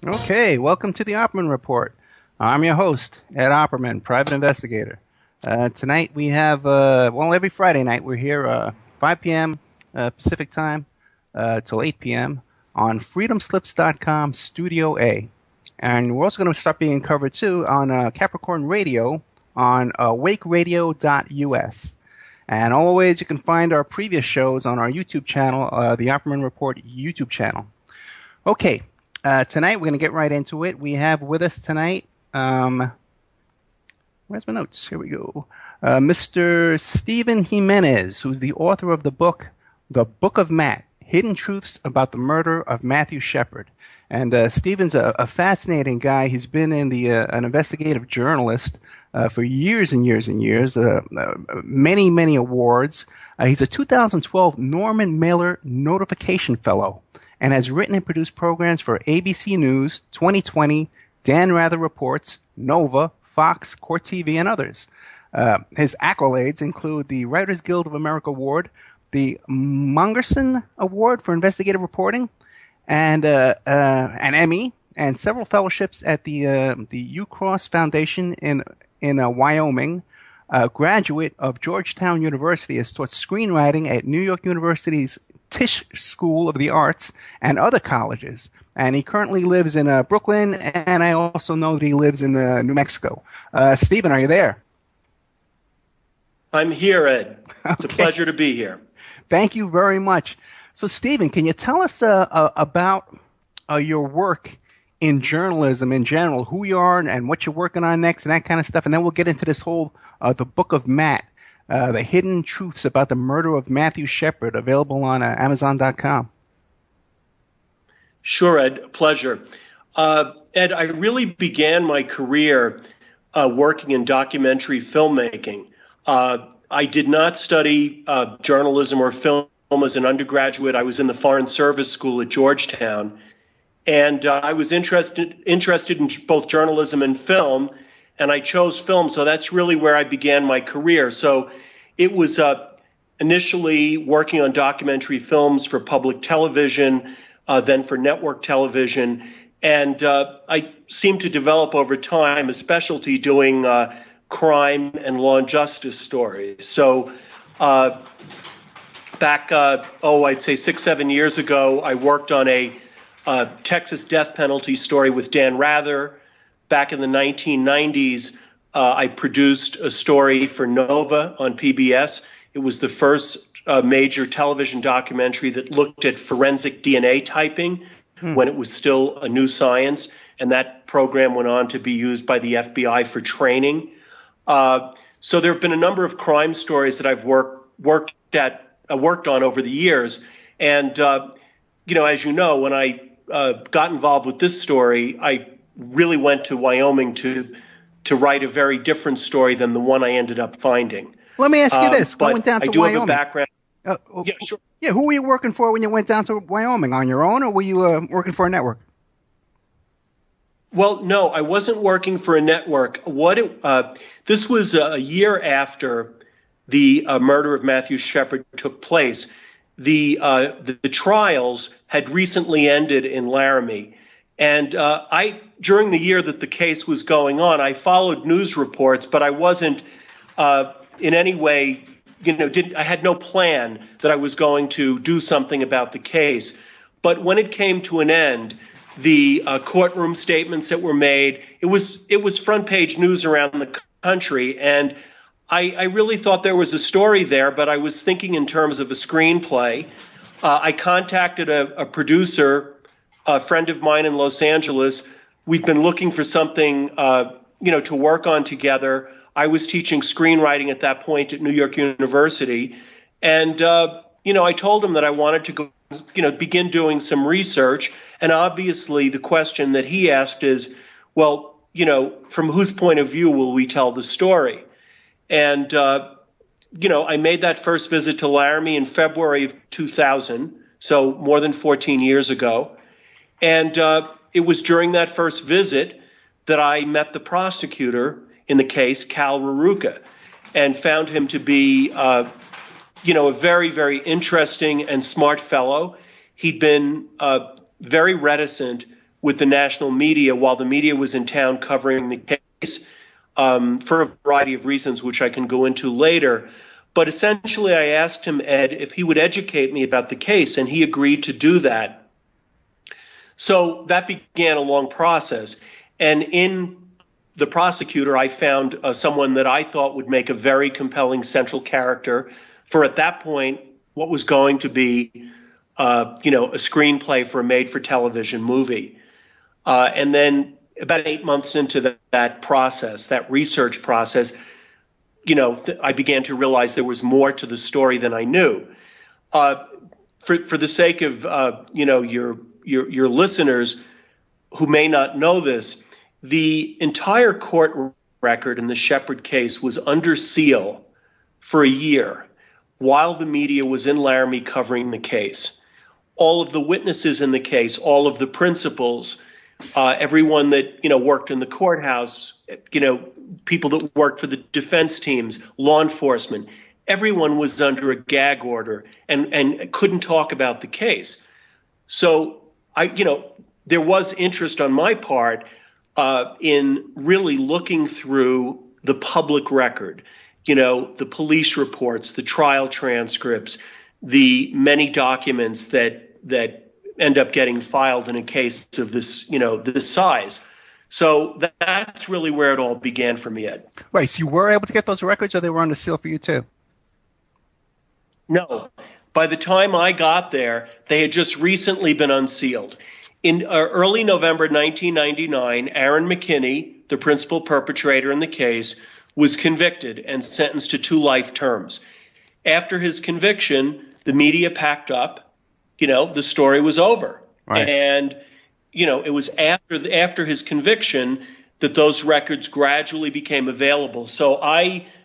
Okay, welcome to the Opperman Report. I'm your host, Ed Opperman, private investigator. Tonight we have, every Friday night we're here 5 p.m. Pacific time till 8 p.m. on freedomslips.com Studio A. And we're also going to start being covered too on Capricorn Radio on wakeradio.us. And always you can find our previous shows on our YouTube channel, the Opperman Report YouTube channel. Okay, tonight we're going to get right into it. We have with us tonight, where's my notes? Here we go. Mr. Stephen Jimenez, who's the author of the book of Matt, Hidden Truths About the Murder of Matthew Shepard. And Stephen's a fascinating guy. He's been in an investigative journalist for years and years and years, many, many awards. He's a 2012 Norman Mailer Nonfiction Fellow and has written and produced programs for ABC News, 2020, Dan Rather Reports, Nova, Fox, Court TV, and others. His accolades include the Writers Guild of America Award, the Mongerson Award for Investigative Reporting, and an Emmy, and several fellowships at the Ucross Foundation in Wyoming. A graduate of Georgetown University, has taught screenwriting at New York University's Tisch School of the Arts and other colleges. And he currently lives in Brooklyn, and I also know that he lives in New Mexico. Stephen, are you there? I'm here, Ed. It's a pleasure to be here. Thank you very much. So, Stephen, can you tell us about your work in journalism in general, who you are and what you're working on next and that kind of stuff, and then we'll get into this whole the Book of Matt, the hidden truths about the murder of Matthew Shepard, available on Amazon.com. Sure, Ed. Pleasure. Ed, I really began my career working in documentary filmmaking. I did not study journalism or film as an undergraduate. I was in the Foreign Service School at Georgetown, and I was interested in both journalism and film, and I chose film, so that's really where I began my career. So it was initially working on documentary films for public television, then for network television, and I seemed to develop over time a specialty doing crime and law and justice stories. So back, I'd say 6-7 years ago, I worked on a Texas death penalty story with Dan Rather. Back in the 1990s, I produced a story for Nova on PBS. It was the first major television documentary that looked at forensic DNA typing when it was still a new science, and that program went on to be used by the FBI for training. So there have been a number of crime stories that I've worked on over the years, and as you know, when I got involved with this story, I really went to Wyoming to write a very different story than the one I ended up finding. Let me ask you this: going down to Wyoming, I do have a background. Yeah, sure. Yeah, who were you working for when you went down to Wyoming? On your own, or were you working for a network? Well, no, I wasn't working for a network. This was a year after the murder of Matthew Shepard took place. The trials had recently ended in Laramie, and during the year that the case was going on, I followed news reports, but I wasn't in any way, I had no plan that I was going to do something about the case. But when it came to an end, the courtroom statements that were made, it was front page news around the country, and I really thought there was a story there, but I was thinking in terms of a screenplay. I contacted a producer, a friend of mine in Los Angeles. We've been looking for something, to work on together. I was teaching screenwriting at that point at New York University, and I told him that I wanted to go, begin doing some research. And obviously, the question that he asked is, well, from whose point of view will we tell the story? And, I made that first visit to Laramie in February of 2000, so more than 14 years ago. And it was during that first visit that I met the prosecutor in the case, Cal Raruca, and found him to be, a very, very interesting and smart fellow. He'd been very reticent with the national media while the media was in town covering the case for a variety of reasons, which I can go into later. But essentially, I asked him, Ed, if he would educate me about the case, and he agreed to do that. So that began a long process. And in the prosecutor, I found someone that I thought would make a very compelling central character for, at that point, what was going to be, a screenplay for a made-for-television movie. And then about 8 months into that process, that research process, I began to realize there was more to the story than I knew. For the sake of, your listeners who may not know this, the entire court record in the Shepard case was under seal for a year while the media was in Laramie covering the case. All of the witnesses in the case, all of the principals, everyone that, worked in the courthouse, people that worked for the defense teams, law enforcement, everyone was under a gag order and couldn't talk about the case. So there was interest on my part in really looking through the public record, the police reports, the trial transcripts, the many documents that end up getting filed in a case of this, this size. So that's really where it all began for me, Ed. Right. So you were able to get those records, or they were under seal for you too? No. By the time I got there, they had just recently been unsealed. In early November 1999, Aaron McKinney, the principal perpetrator in the case, was convicted and sentenced to 2 life terms. After his conviction, the media packed up. The story was over. Right. And, it was after his conviction that those records gradually became available. So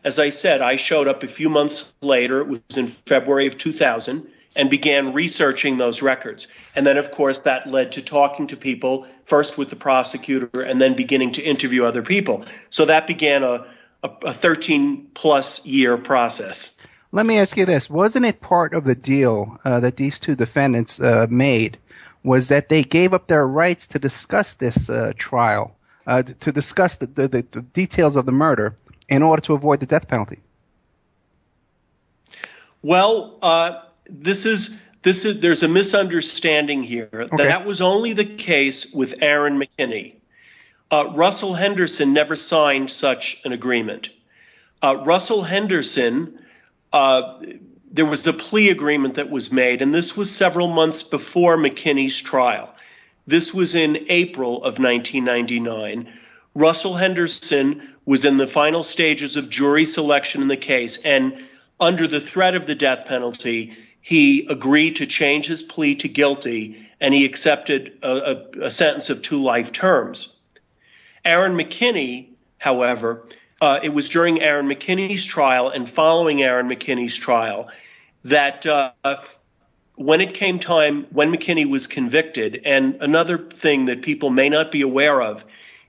as I said, I showed up a few months later. It was in February of 2000. And began researching those records. And then, of course, that led to talking to people, first with the prosecutor, and then beginning to interview other people. So that began a 13-plus year process. Let me ask you this. Wasn't it part of the deal that these two defendants made was that they gave up their rights to discuss this trial, to discuss the details of the murder in order to avoid the death penalty? Well, there's a misunderstanding here. Okay. That was only the case with Aaron McKinney. Russell Henderson never signed such an agreement. Russell Henderson, there was a plea agreement that was made, and this was several months before McKinney's trial. This was in April of 1999. Russell Henderson was in the final stages of jury selection in the case, and under the threat of the death penalty, he agreed to change his plea to guilty, and he accepted a sentence of 2 life terms. Aaron McKinney, however, it was during Aaron McKinney's trial and following Aaron McKinney's trial that when it came time, when McKinney was convicted, and another thing that people may not be aware of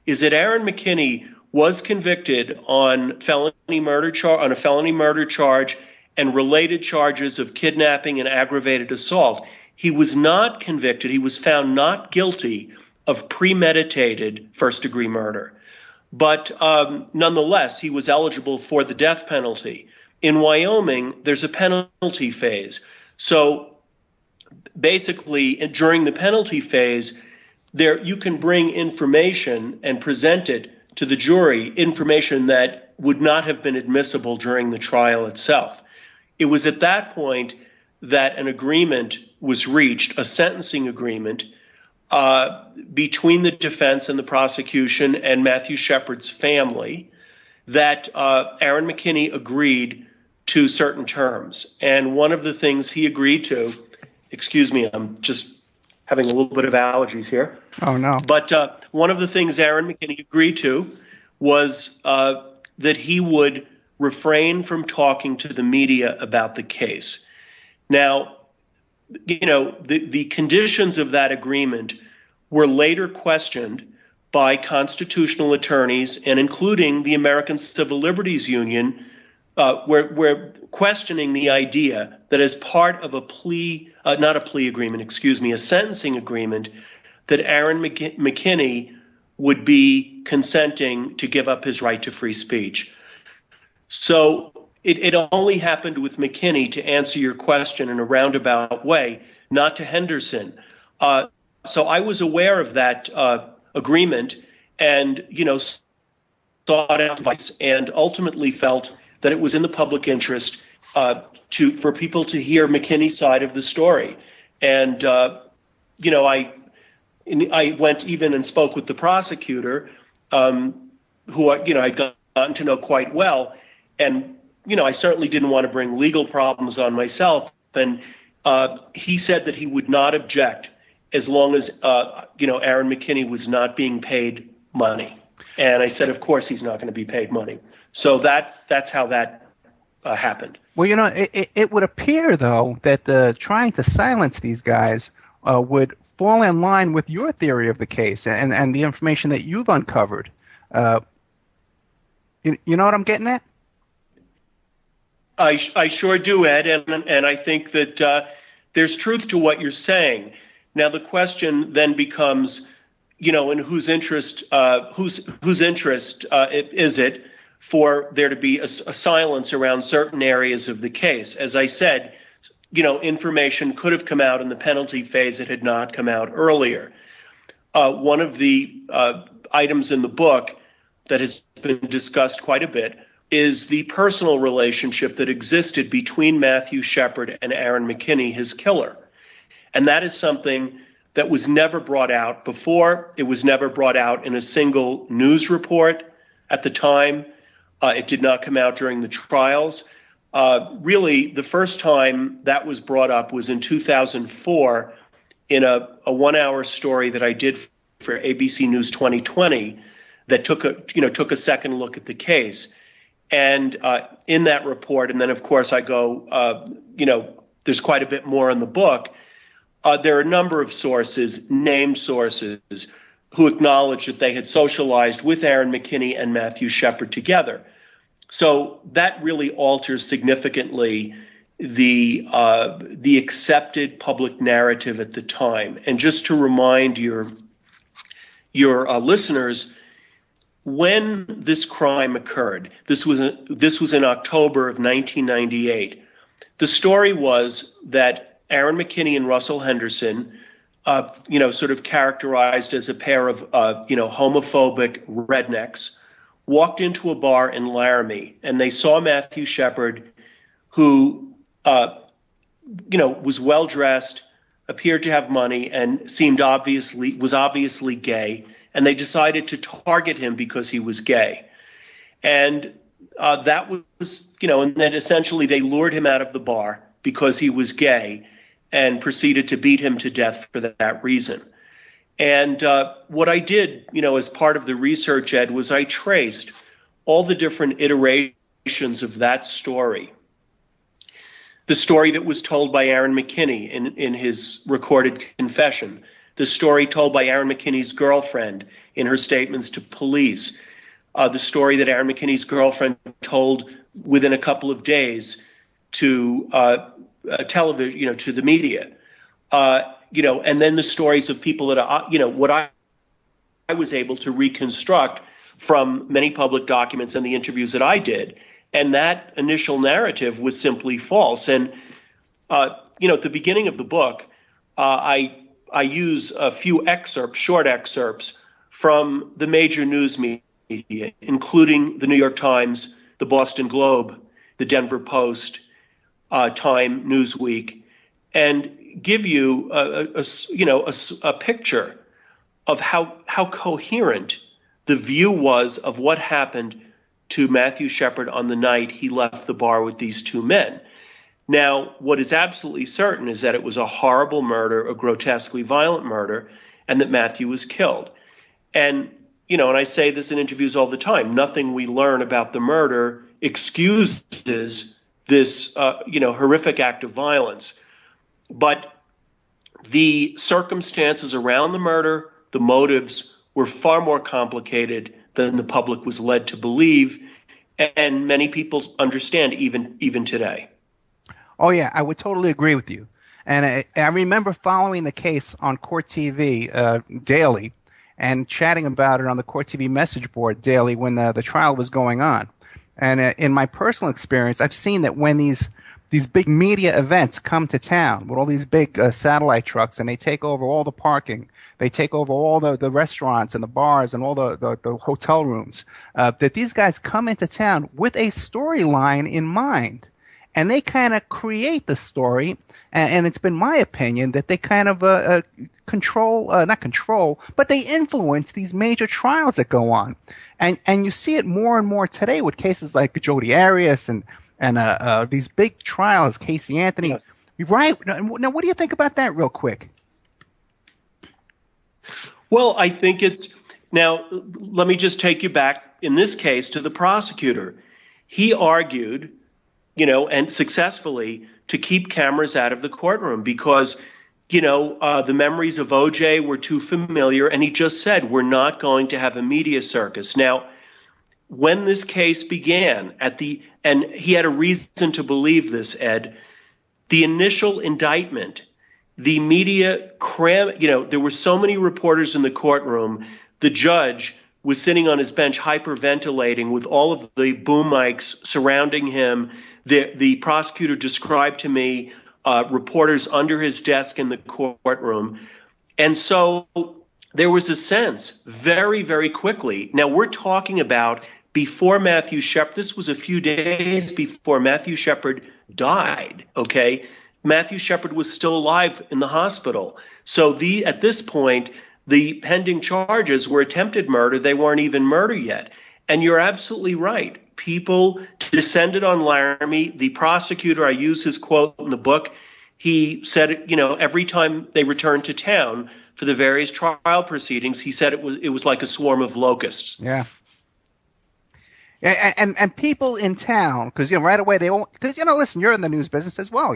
is that Aaron McKinney was convicted on a felony murder charge and related charges of kidnapping and aggravated assault. He was not convicted. He was found not guilty of premeditated first-degree murder. But nonetheless, he was eligible for the death penalty. In Wyoming, there's a penalty phase. So basically, during the penalty phase, you can bring information and present it to the jury, information that would not have been admissible during the trial itself. It was at that point that an agreement was reached, a sentencing agreement, between the defense and the prosecution and Matthew Shepard's family, that Aaron McKinney agreed to certain terms. And one of the things he agreed to, excuse me, I'm just having a little bit of allergies here. Oh, no. But one of the things Aaron McKinney agreed to was that he would refrain from talking to the media about the case. Now, the conditions of that agreement were later questioned by constitutional attorneys and including the American Civil Liberties Union, where questioning the idea that as part of a sentencing agreement, that Aaron McKinney would be consenting to give up his right to free speech. So it only happened with McKinney, to answer your question in a roundabout way, not to Henderson. So I was aware of that agreement and, sought out advice and ultimately felt that it was in the public interest for people to hear McKinney's side of the story. And, I went even and spoke with the prosecutor, who I'd gotten to know quite well. And, I certainly didn't want to bring legal problems on myself. And he said that he would not object as long as, Aaron McKinney was not being paid money. And I said, of course, he's not going to be paid money. So that's how that happened. Well, it would appear, though, that trying to silence these guys would fall in line with your theory of the case and the information that you've uncovered. You know what I'm getting at? I sure do, Ed, and I think that there's truth to what you're saying. Now the question then becomes, in whose interest is it for there to be a silence around certain areas of the case? As I said, information could have come out in the penalty phase. It had not come out earlier. One of the items in the book that has been discussed quite a bit is the personal relationship that existed between Matthew Shepard and Aaron McKinney, his killer. And that is something that was never brought out before. It was never brought out in a single news report at the time. It did not come out during the trials. Really, the first time that was brought up was in 2004 in a 1-hour story that I did for ABC News 2020 that took a second look at the case. And in that report, and then of course I go, there's quite a bit more in the book. There are a number of sources, named sources, who acknowledge that they had socialized with Aaron McKinney and Matthew Shepard together. So that really alters significantly the accepted public narrative at the time. And just to remind your listeners, when this crime occurred, this was in October of 1998. The story was that Aaron McKinney and Russell Henderson, sort of characterized as a pair of, homophobic rednecks, walked into a bar in Laramie, and they saw Matthew Shepard, who, was well dressed, appeared to have money, and was obviously gay. And they decided to target him because he was gay. And that was, and then essentially they lured him out of the bar because he was gay and proceeded to beat him to death for that reason. And what I did, as part of the research, Ed, was I traced all the different iterations of that story. The story that was told by Aaron McKinney in his recorded confession, the story told by Aaron McKinney's girlfriend in her statements to police, the story that Aaron McKinney's girlfriend told within a couple of days to television, to the media, and then the stories of people that, what I was able to reconstruct from many public documents and the interviews that I did. And that initial narrative was simply false. And, at the beginning of the book, I use a few short excerpts from the major news media, including the New York Times, the Boston Globe, the Denver Post, Time, Newsweek, and give you a picture of how coherent the view was of what happened to Matthew Shepard on the night he left the bar with these two men. Now, what is absolutely certain is that it was a horrible murder, a grotesquely violent murder, and that Matthew was killed. And, and I say this in interviews all the time, nothing we learn about the murder excuses this, horrific act of violence. But the circumstances around the murder, the motives, were far more complicated than the public was led to believe, and many people understand even today. Oh, yeah, I would totally agree with you. And I remember following the case on Court TV daily and chatting about it on the Court TV message board daily when the trial was going on. And in my personal experience, I've seen that when these big media events come to town with all these big satellite trucks, and they take over all the parking, they take over all the restaurants and the bars and all the hotel rooms, that these guys come into town with a storyline in mind. And they kind of create the story, and it's been my opinion that they kind of not control, but they influence these major trials that go on. And you see it more and more today with cases like Jodi Arias and these big trials, Casey Anthony. Yes. Right. Now, what do you think about that real quick? Well, I think now, let me just take you back, in this case, to the prosecutor. He argued, and successfully, to keep cameras out of the courtroom because, the memories of O.J. were too familiar, and he just said, we're not going to have a media circus. Now, when this case began, and he had a reason to believe this, Ed, the initial indictment, the media there were so many reporters in the courtroom, the judge was sitting on his bench hyperventilating with all of the boom mics surrounding him. The prosecutor described to me reporters under his desk in the courtroom. And so there was a sense very, very quickly. Now, we're talking about before Matthew Shepard. This was a few days before Matthew Shepard died, okay? Matthew Shepard was still alive in the hospital. So at this point, the pending charges were attempted murder. They weren't even murder yet. And you're absolutely right. People descended on Laramie. The prosecutor, I use his quote in the book, he said, every time they returned to town for the various trial proceedings, he said it was like a swarm of locusts. Yeah. And people in town, because right away they won't. Because listen, you're in the news business as well,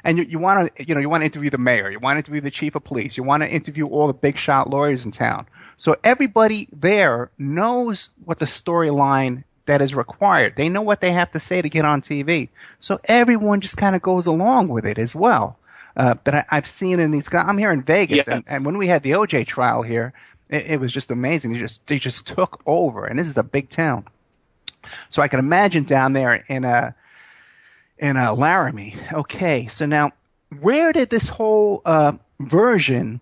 and you want to interview the mayor, you want to interview the chief of police, you want to interview all the big shot lawyers in town. So everybody there knows what the storyline that is required. They know what they have to say to get on TV. So everyone just kind of goes along with it as well. That I've seen in these. I'm here in Vegas, yes. and when we had the OJ trial here, it was just amazing. They just took over, and this is a big town. So I can imagine down there in Laramie. Okay, so now where did this whole version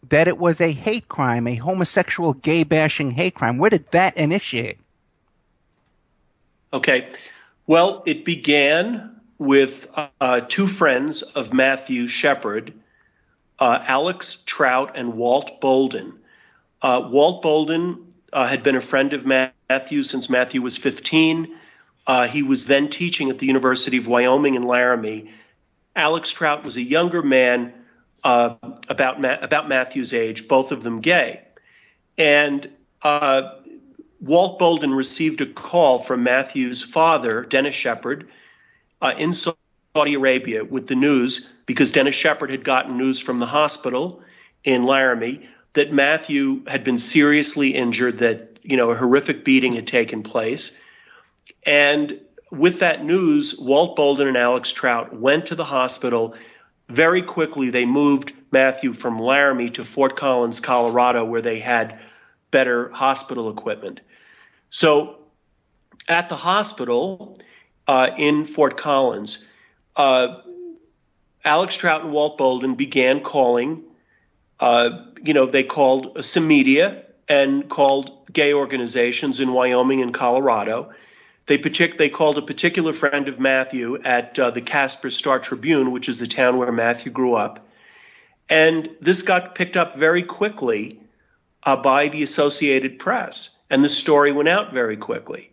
that it was a hate crime, a homosexual gay bashing hate crime, where did that initiate? Okay, well, it began with two friends of Matthew Shepard, Alex Trout and Walt Bolden. Walt Bolden had been a friend of Matthew since Matthew was 15. He was then teaching at the University of Wyoming in Laramie. Alex Trout was a younger man, about Matthew's age, both of them gay. And Walt Bolden received a call from Matthew's father, Dennis Shepard, in Saudi Arabia with the news, because Dennis Shepard had gotten news from the hospital in Laramie that Matthew had been seriously injured, that a horrific beating had taken place. And with that news, Walt Bolden and Alex Trout went to the hospital. Very quickly, they moved Matthew from Laramie to Fort Collins, Colorado, where they had better hospital equipment. So at the hospital in Fort Collins, Alex Trout and Walt Bolden began calling, they called some media and called gay organizations in Wyoming and Colorado. They called a particular friend of Matthew at the Casper Star-Tribune, which is the town where Matthew grew up. And this got picked up very quickly by the Associated Press, and the story went out very quickly.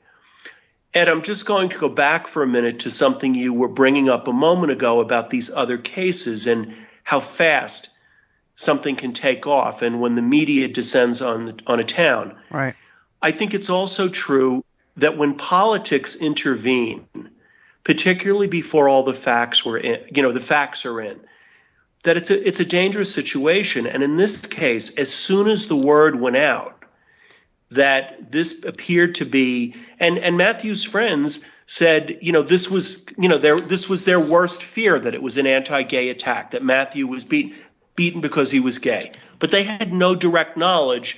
Ed, I'm just going to go back for a minute to something you were bringing up a moment ago about these other cases and how fast something can take off, and when the media descends on a town. Right. I think it's also true that when politics intervene, particularly before all the facts were in, the facts are in, that it's a dangerous situation. And in this case, as soon as the word went out that this appeared to be, and Matthew's friends said, this was, this was their worst fear, that it was an anti-gay attack, that Matthew was beaten because he was gay. But they had no direct knowledge,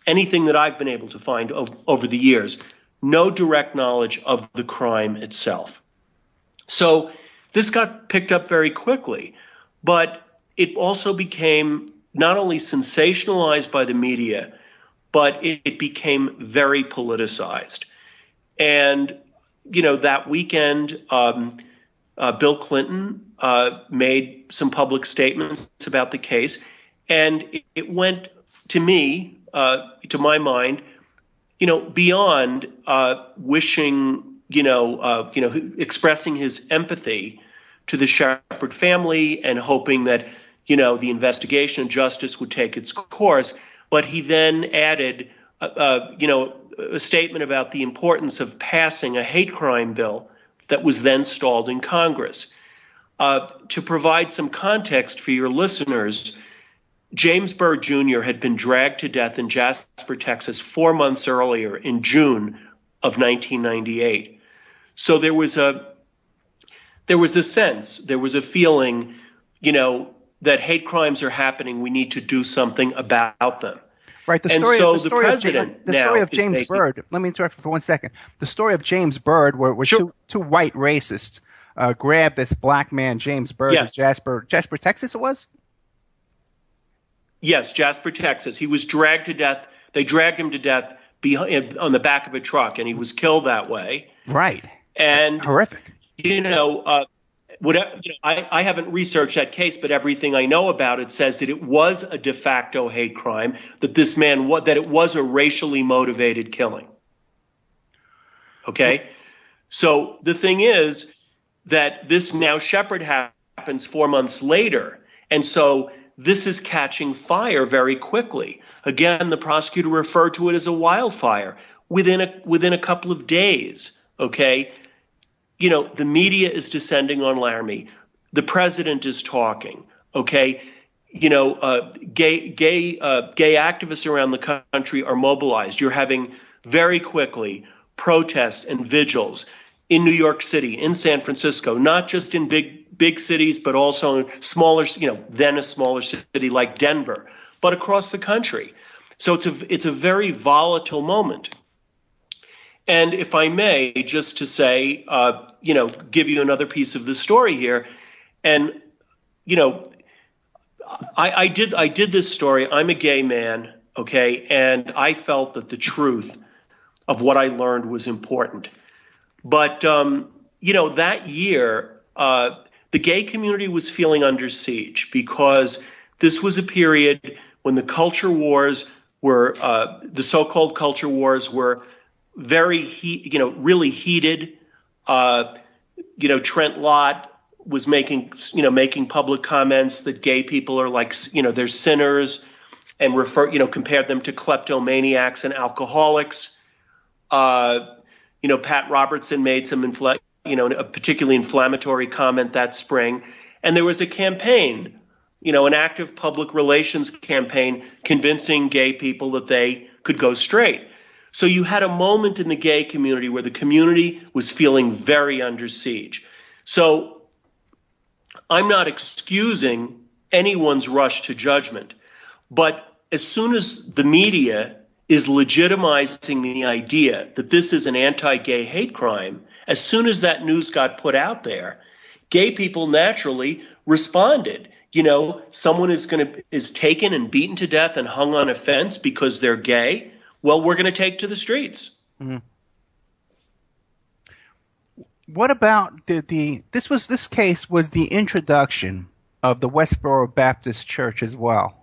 anything that I've been able to find over the years, no direct knowledge of the crime itself. So this got picked up very quickly, but it also became not only sensationalized by the media, but it became very politicized. And, that weekend, Bill Clinton made some public statements about the case, and it went, to me, to my mind, beyond wishing, expressing his empathy to the Shepard family and hoping that, the investigation and justice would take its course. But he then added, a statement about the importance of passing a hate crime bill that was then stalled in Congress. To provide some context for your listeners, James Byrd Jr. had been dragged to death in Jasper, Texas 4 months earlier in June of 1998. So there was a sense, there was a feeling, that hate crimes are happening. We need to do something about them. Right. The story of James Byrd. Let me interrupt for 1 second. The story of James Byrd, where sure. two white racists grabbed this black man, James Byrd, yes. in Jasper, Texas. It was. Yes, Jasper, Texas. He was dragged to death. They dragged him to death on the back of a truck, and he was killed that way. Right. And horrific. I haven't researched that case, but everything I know about it says that it was a de facto hate crime, that that it was a racially motivated killing. Okay? So the thing is that this now Shepard happens 4 months later, and so this is catching fire very quickly. Again, the prosecutor referred to it as a wildfire within a couple of days. Okay? The media is descending on Laramie. The president is talking. Okay, gay activists around the country are mobilized. You're having very quickly protests and vigils in New York City, in San Francisco, not just in big cities, but also in smaller, then a smaller city like Denver, but across the country. So it's a very volatile moment. And if I may, just to say, give you another piece of the story here, and I did this story. I'm a gay man, okay, and I felt that the truth of what I learned was important. But that year, the gay community was feeling under siege because this was a period when the culture wars were, the so-called culture wars were really heated. Trent Lott was making public comments that gay people are like, they're sinners, and compared them to kleptomaniacs and alcoholics. Pat Robertson made some a particularly inflammatory comment that spring, and there was a campaign, an active public relations campaign convincing gay people that they could go straight. So you had a moment in the gay community where the community was feeling very under siege. So I'm not excusing anyone's rush to judgment, but as soon as the media is legitimizing the idea that this is an anti-gay hate crime, as soon as that news got put out there, gay people naturally responded. Someone is taken and beaten to death and hung on a fence because they're gay. Well, we're going to take to the streets. Mm-hmm. What about this case was the introduction of the Westboro Baptist Church as well.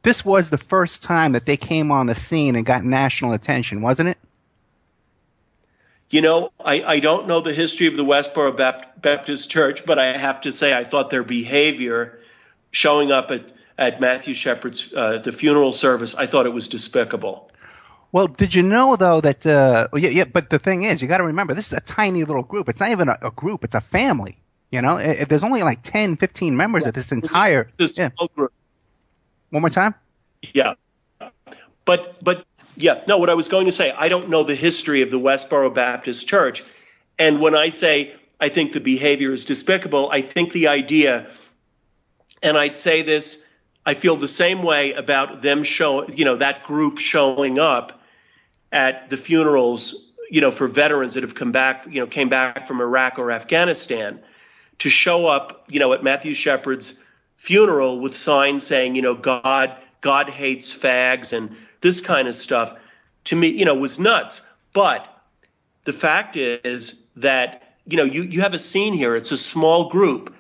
This was the first time that they came on the scene and got national attention, wasn't it? I don't know the history of the Westboro Baptist Church, but I have to say I thought their behavior showing up at Matthew Shepard's the funeral service, I thought it was despicable. Well, did you know, though, that but the thing is, you got to remember, this is a tiny little group. It's not even a group. It's a family. There's only like 10, 15 members of this entire group. One more time? Yeah. But Yeah, no, what I was going to say, I don't know the history of the Westboro Baptist Church. And when I say I think the behavior is despicable, I think the idea, and I'd say this, I feel the same way about them that group showing up at the funerals, for veterans that have came back from Iraq or Afghanistan, to show up, at Matthew Shepard's funeral with signs saying, God hates fags and this kind of stuff, to me, was nuts. But the fact is that, you have a scene here. It's a small group,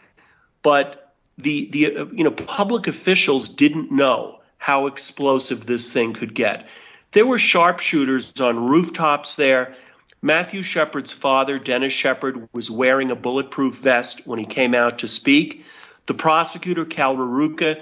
but the public officials didn't know how explosive this thing could get. There were sharpshooters on rooftops there. Matthew Shepard's father, Dennis Shepard, was wearing a bulletproof vest when he came out to speak. The prosecutor, Cal Raruka,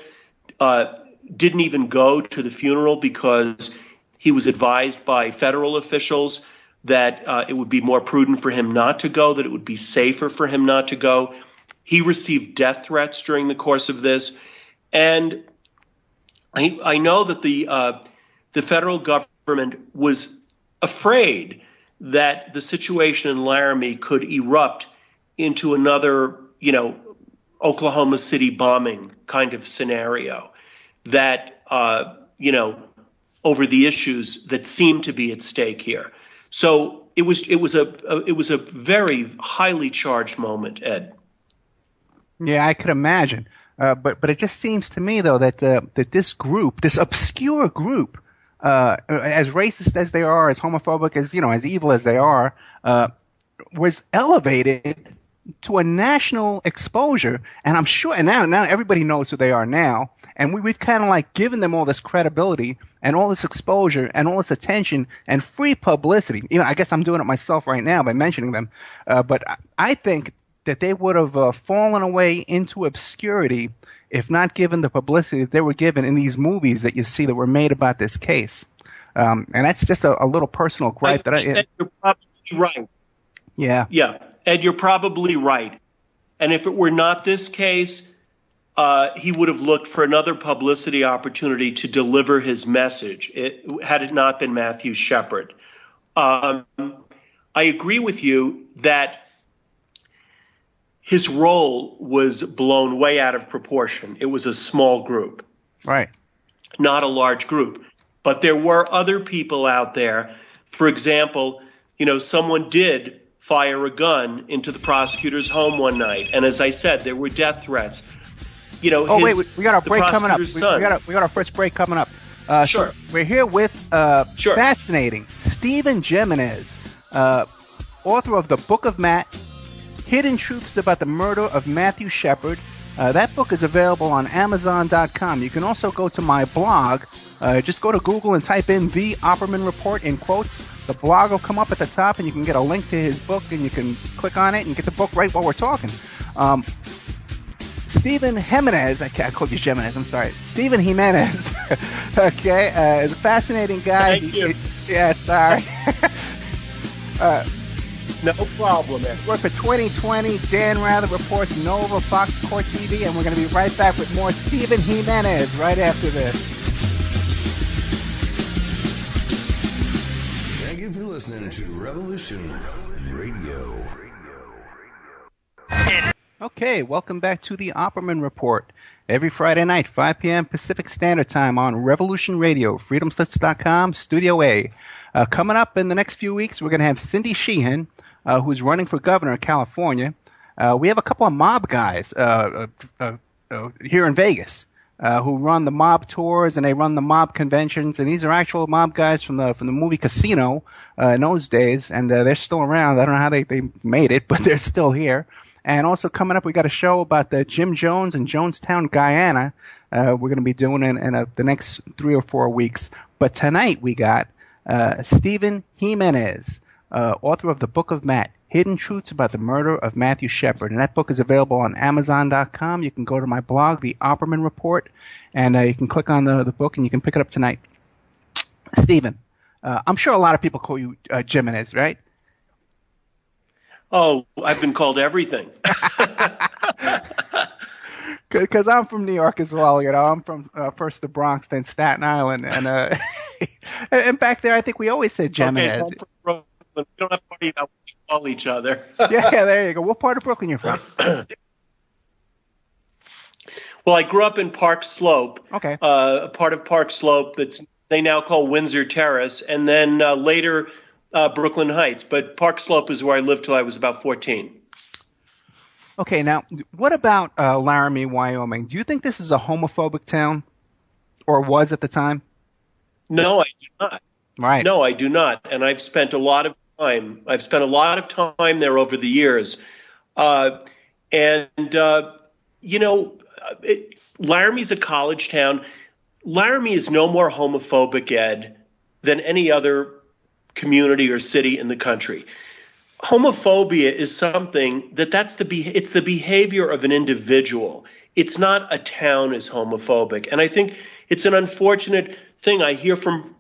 didn't even go to the funeral because he was advised by federal officials that it would be more prudent for him not to go, that it would be safer for him not to go. He received death threats during the course of this. And I know that the federal government was afraid that the situation in Laramie could erupt into another, Oklahoma City bombing kind of scenario that, over the issues that seem to be at stake here. So it was a very highly charged moment, Ed. Yeah, I could imagine. But it just seems to me, though, that this group, this obscure group, as racist as they are, as homophobic as as evil as they are, was elevated to a national exposure. And I'm sure, and now everybody knows who they are now, and we've kind of like given them all this credibility and all this exposure and all this attention and free publicity. I guess I'm doing it myself right now by mentioning them. But I think that they would have fallen away into obscurity if not given the publicity that they were given in these movies that you see that were made about this case. And that's just a little personal gripe Ed, you're probably right. Yeah. Yeah. Ed, you're probably right. And if it were not this case, he would have looked for another publicity opportunity to deliver his message, had it not been Matthew Shepard. I agree with you that his role was blown way out of proportion. It was a small group. Right. Not a large group. But there were other people out there. For example, someone did fire a gun into the prosecutor's home one night. And as I said, there were death threats. We got our break coming up. We got our first break coming up. Sure. So we're here with fascinating Stephen Jimenez, author of The Book of Matt, Hidden Truths About the Murder of Matthew Shepard. That book is available on Amazon.com. You can also go to my blog. Just go to Google and type in The Opperman Report in quotes. The blog will come up at the top, and you can get a link to his book, and you can click on it and get the book right while we're talking. Stephen Jimenez, I called you Jimenez, I'm sorry. Stephen Jimenez, okay, is a fascinating guy. Thank you. Yeah, sorry. No problem, man. He's worked for 2020, Dan Rather Reports, Nova, Fox Court TV, and we're going to be right back with more Stephen Jimenez right after this. Thank you for listening to Revolution Radio. Okay, welcome back to the Opperman Report. Every Friday night, 5 p.m. Pacific Standard Time on Revolution Radio, freedomslips.com, Studio A. Coming up in the next few weeks, we're going to have Cindy Sheehan, who's running for governor of California. We have a couple of mob guys here in Vegas who run the mob tours and they run the mob conventions. And these are actual mob guys from the movie Casino in those days, and they're still around. I don't know how they made it, but they're still here. And also coming up, we got a show about Jim Jones in Jonestown, Guyana. We're going to be doing it in the next 3 or 4 weeks. But tonight we got Stephen Jimenez, author of The Book of Matt, Hidden Truths About the Murder of Matthew Shepard. And that book is available on Amazon.com. You can go to my blog, The Opperman Report, and you can click on the book and you can pick it up tonight. Stephen, I'm sure a lot of people call you Jimenez, right? Oh, I've been called everything. Because I'm from New York as well. I'm from first the Bronx, then Staten Island, and And back there, I think we always said Jimenez. Okay, so I'm from Brooklyn. We don't have to worry about what we call each other. Yeah, there you go. What part of Brooklyn you from? Well, I grew up in Park Slope. Okay. A part of Park Slope they now call Windsor Terrace, and then later Brooklyn Heights. But Park Slope is where I lived till I was about 14. Okay, now, what about Laramie, Wyoming? Do you think this is a homophobic town, or was at the time? No, I do not. Right. No, I do not. And I've spent a lot of time. I've spent a lot of time there over the years. Laramie's a college town. Laramie is no more homophobic, Ed, than any other community or city in the country. Homophobia is something it's the behavior of an individual. It's not a town is homophobic. And I think it's an unfortunate thing. I hear from,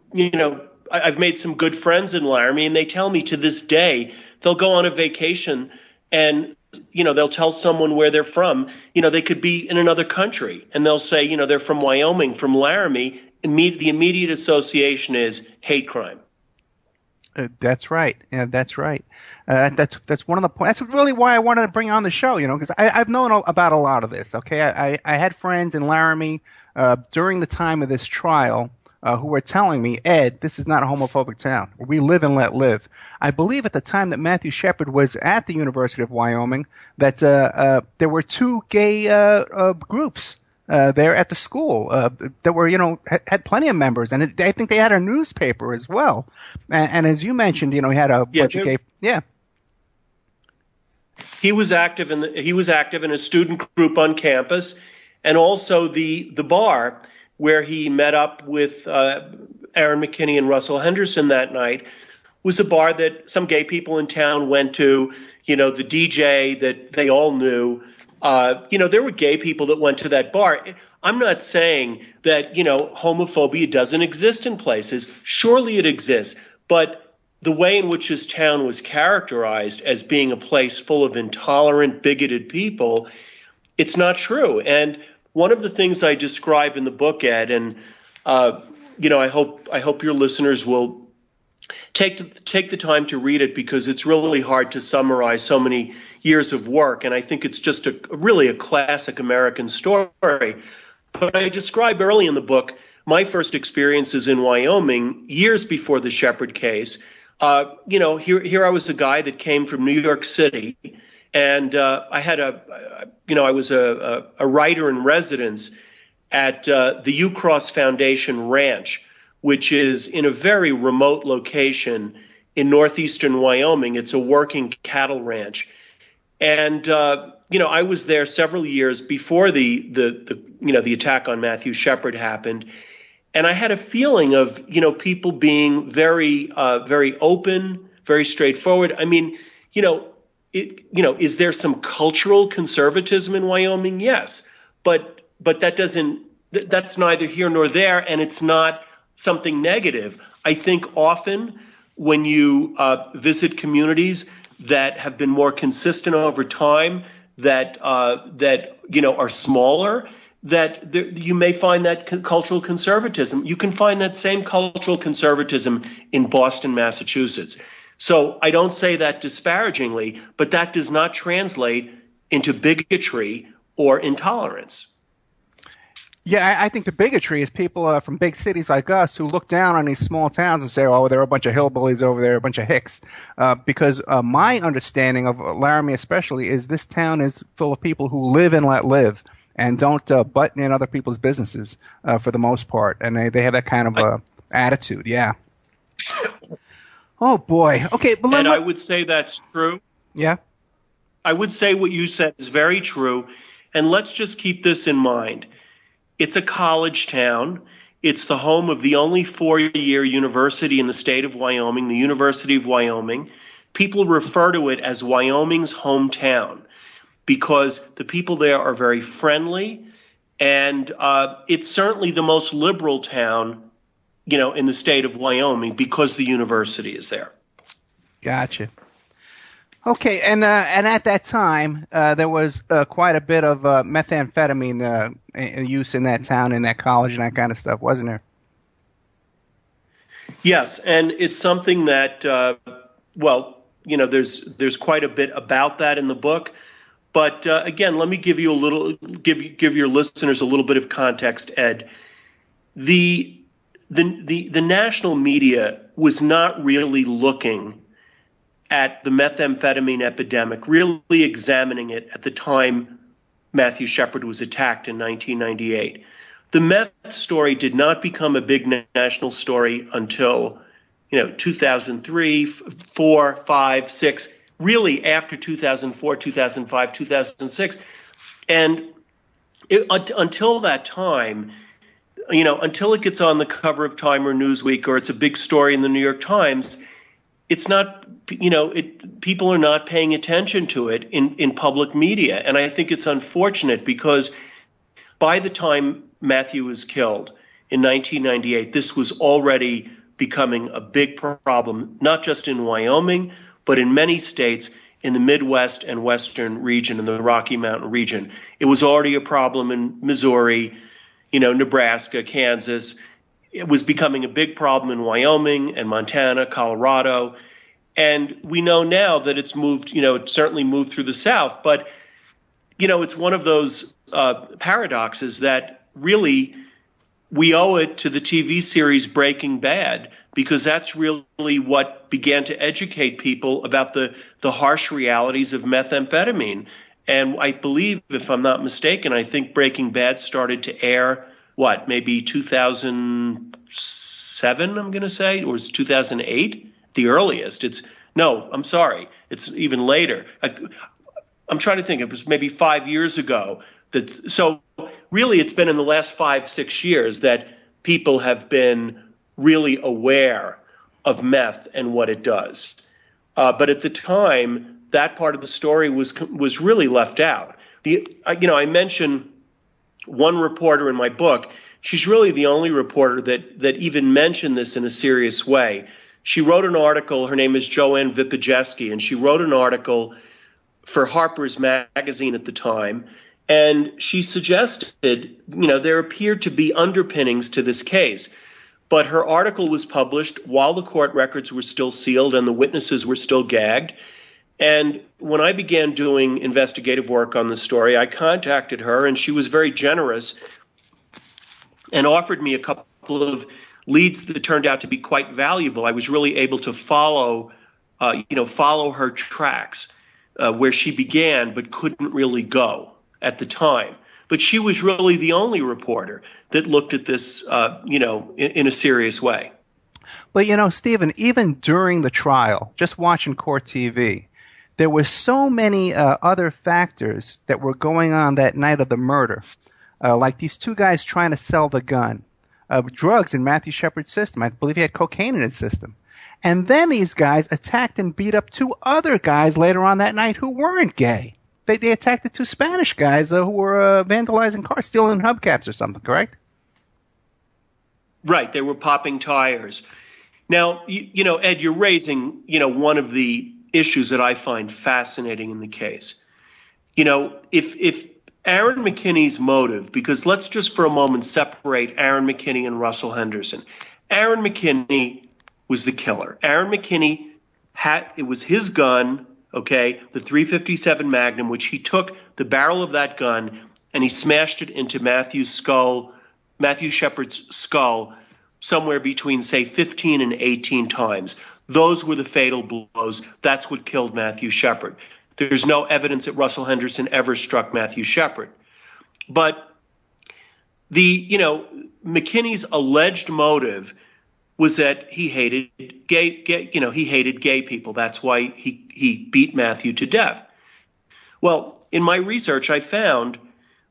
I've made some good friends in Laramie, and they tell me to this day, they'll go on a vacation and, they'll tell someone where they're from. They could be in another country, and they'll say, they're from Wyoming, from Laramie. The immediate association is hate crime. That's right. Yeah, that's right. That's one of the points. That's really why I wanted to bring on the show, because I've known about a lot of this. Okay, I had friends in Laramie during the time of this trial who were telling me, Ed, this is not a homophobic town. We live and let live. I believe at the time that Matthew Shepard was at the University of Wyoming that there were two gay groups there at the school that were, had plenty of members, and I think they had a newspaper as well. And as you mentioned, he had a bunch of gay. Yeah. He was active in a student group on campus, and also the bar where he met up with Aaron McKinney and Russell Henderson that night was a bar that some gay people in town went to. The DJ that they all knew. There were gay people that went to that bar. I'm not saying that, homophobia doesn't exist in places. Surely it exists. But the way in which this town was characterized as being a place full of intolerant, bigoted people, it's not true. And one of the things I describe in the book, Ed, and, I hope your listeners will take the time to read it, because it's really hard to summarize so many years of work, and I think it's just really a classic American story. But I describe early in the book my first experiences in Wyoming years before the Shepard case. Here I was a guy that came from New York City, and I was a writer in residence at the Ucross Foundation Ranch, which is in a very remote location in northeastern Wyoming. It's a working cattle ranch. And, I was there several years before the attack on Matthew Shepard happened. And I had a feeling of, people being very, very open, very straightforward. I mean, is there some cultural conservatism in Wyoming? Yes. But that's neither here nor there. And it's not something negative. I think often when you visit communities that have been more consistent over time, that are smaller, that you may find that cultural conservatism. You can find that same cultural conservatism in Boston, Massachusetts. So I don't say that disparagingly, but that does not translate into bigotry or intolerance. Yeah, I think the bigotry is people from big cities like us who look down on these small towns and say, oh, there are a bunch of hillbillies over there, a bunch of hicks. Because my understanding of Laramie especially is this town is full of people who live and let live and don't butt in other people's businesses for the most part. And they have that kind of attitude, yeah. Oh, boy. Okay, but and I would say that's true. Yeah. I would say what you said is very true. And let's just keep this in mind. It's a college town. It's the home of the only four-year university in the state of Wyoming, the University of Wyoming. People refer to it as Wyoming's hometown because the people there are very friendly, and it's certainly the most liberal town, in the state of Wyoming because the university is there. Gotcha. Okay, and at that time, there was quite a bit of methamphetamine use in that town, in that college, and that kind of stuff, wasn't there? Yes, and it's something that, there's quite a bit about that in the book. But again, let me give your listeners a little bit of context, Ed. The national media was not really looking at the methamphetamine epidemic, really examining it at the time Matthew Shepard was attacked in 1998. The meth story did not become a big national story until 2003, 4, 5, 6, really after 2004, 2005, 2006. And until that time, until it gets on the cover of Time or Newsweek or it's a big story in the New York Times, it's not, people are not paying attention to it in public media. And I think it's unfortunate because by the time Matthew was killed in 1998, this was already becoming a big problem, not just in Wyoming, but in many states in the Midwest and Western region, in the Rocky Mountain region. It was already a problem in Missouri, Nebraska, Kansas. It was becoming a big problem in Wyoming and Montana, Colorado. And we know now that it's moved, it certainly moved through the South. But, it's one of those paradoxes that really we owe it to the TV series Breaking Bad, because that's really what began to educate people about the harsh realities of methamphetamine. And I believe, if I'm not mistaken, I think Breaking Bad started to air, maybe 2007, I'm going to say, or was it 2008? The earliest. I'm sorry. It's even later. I'm trying to think. It was maybe 5 years ago. So really, it's been in the last 5-6 years that people have been really aware of meth and what it does. But at the time, that part of the story was really left out. I mentioned one reporter in my book. She's really the only reporter that even mentioned this in a serious way. She wrote an article. Her name is Joanne Vipajeski, and she wrote an article for Harper's Magazine at the time. And she suggested, there appeared to be underpinnings to this case. But her article was published while the court records were still sealed and the witnesses were still gagged. And when I began doing investigative work on the story, I contacted her, and she was very generous and offered me a couple of leads that turned out to be quite valuable. I was really able to follow her tracks where she began but couldn't really go at the time. But she was really the only reporter that looked at this, in a serious way. But, Stephen, even during the trial, just watching court TV, there were so many other factors that were going on that night of the murder, like these two guys trying to sell the gun, drugs in Matthew Shepard's system. I believe he had cocaine in his system. And then these guys attacked and beat up two other guys later on that night who weren't gay. They attacked the two Spanish guys who were vandalizing cars, stealing hubcaps or something, correct? Right. They were popping tires. Now, Ed, you're raising, one of the issues that I find fascinating in the case. If Aaron McKinney's motive, because let's just for a moment separate Aaron McKinney and Russell Henderson. Aaron McKinney was the killer. Aaron McKinney it was his gun, okay, the .357 Magnum, which he took the barrel of that gun and he smashed it into Matthew Shepard's skull somewhere between, say, 15 and 18 times. Those were the fatal blows. That's what killed Matthew Shepard. There's no evidence that Russell Henderson ever struck Matthew Shepard. But McKinney's alleged motive was that he hated gay people. That's why he beat Matthew to death. Well, in my research, I found,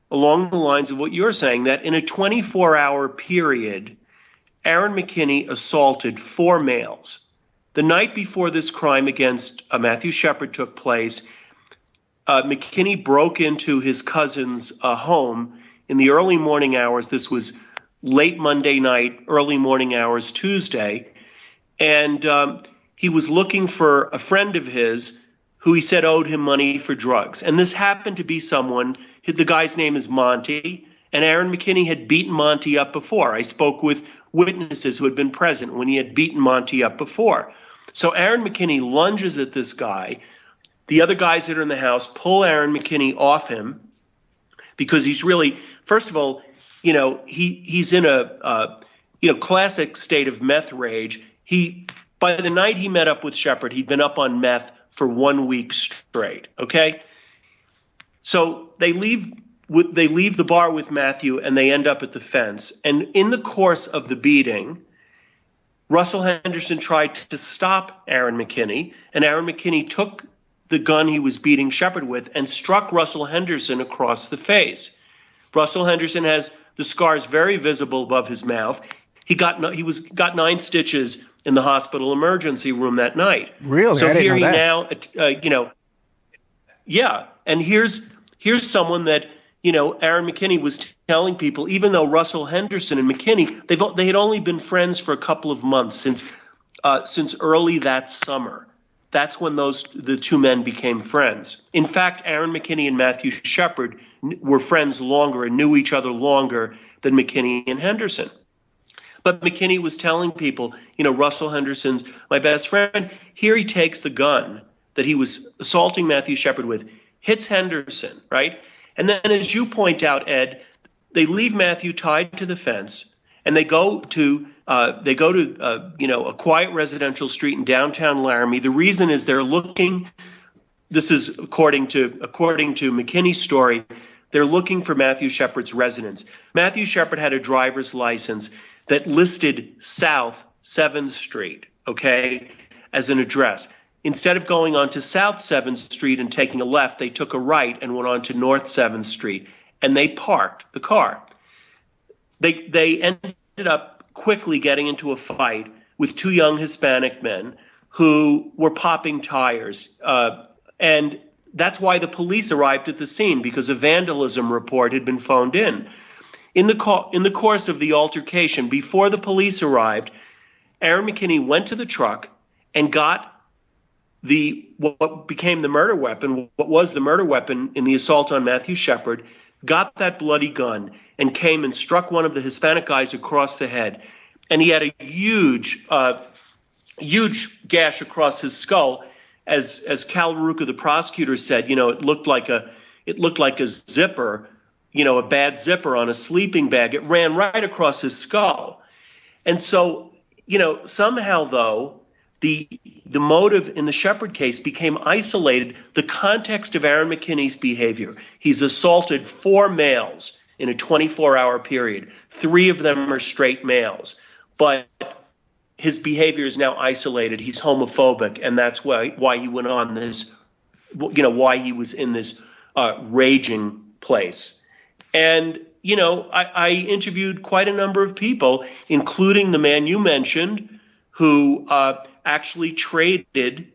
along the lines of what you're saying, that in a 24-hour period, Aaron McKinney assaulted 4 males. The night before this crime against Matthew Shepard took place, McKinney broke into his cousin's home in the early morning hours. This was late Monday night, early morning hours Tuesday. And he was looking for a friend of his who he said owed him money for drugs. And this happened to be someone, the guy's name is Monty, and Aaron McKinney had beaten Monty up before. I spoke with witnesses who had been present when he had beaten Monty up before. So Aaron McKinney lunges at this guy. The other guys that are in the house pull Aaron McKinney off him because he's really, first of all, he's in a classic state of meth rage. By the night he met up with Shepard, he'd been up on meth for 1 week straight. Okay, so they leave the bar with Matthew and they end up at the fence. And in the course of the beating, Russell Henderson tried to stop Aaron McKinney, and Aaron McKinney took the gun he was beating Shepard with and struck Russell Henderson across the face. Russell Henderson has the scars very visible above his mouth. He got 9 stitches in the hospital emergency room that night. Really? So I didn't here know he that. now, yeah. And here's someone that Aaron McKinney was telling people, even though Russell Henderson and McKinney they had only been friends for a couple of months since early that summer. That's when the two men became friends. In fact, Aaron McKinney and Matthew Shepard were friends longer and knew each other longer than McKinney and Henderson. But McKinney was telling people, Russell Henderson's my best friend. Here he takes the gun that he was assaulting Matthew Shepard with, hits Henderson, right? And then, as you point out, Ed, they leave Matthew tied to the fence, and they go to a quiet residential street in downtown Laramie. The reason is they're looking. This is according to McKinney's story. They're looking for Matthew Shepard's residence. Matthew Shepard had a driver's license that listed South 7th Street, okay, as an address. Instead of going on to South 7th Street and taking a left, they took a right and went on to North 7th Street, and they parked the car. They ended up quickly getting into a fight with 2 young Hispanic men who were popping tires, and that's why the police arrived at the scene, because a vandalism report had been phoned in. In the course of the altercation, before the police arrived, Aaron McKinney went to the truck and got what became the murder weapon, what was the murder weapon in the assault on Matthew Shepard, got that bloody gun and came and struck one of the Hispanic guys across the head. And he had a huge gash across his skull. As Cal Ruka, the prosecutor, said, it looked like a zipper, a bad zipper on a sleeping bag. It ran right across his skull. And so, somehow, though, the motive in the Shepard case became isolated. The context of Aaron McKinney's behavior. He's assaulted 4 males in a 24-hour period. 3 of them are straight males. But his behavior is now isolated. He's homophobic, and that's why he went on this, why he was in this raging place. And, I interviewed quite a number of people, including the man you mentioned, who actually traded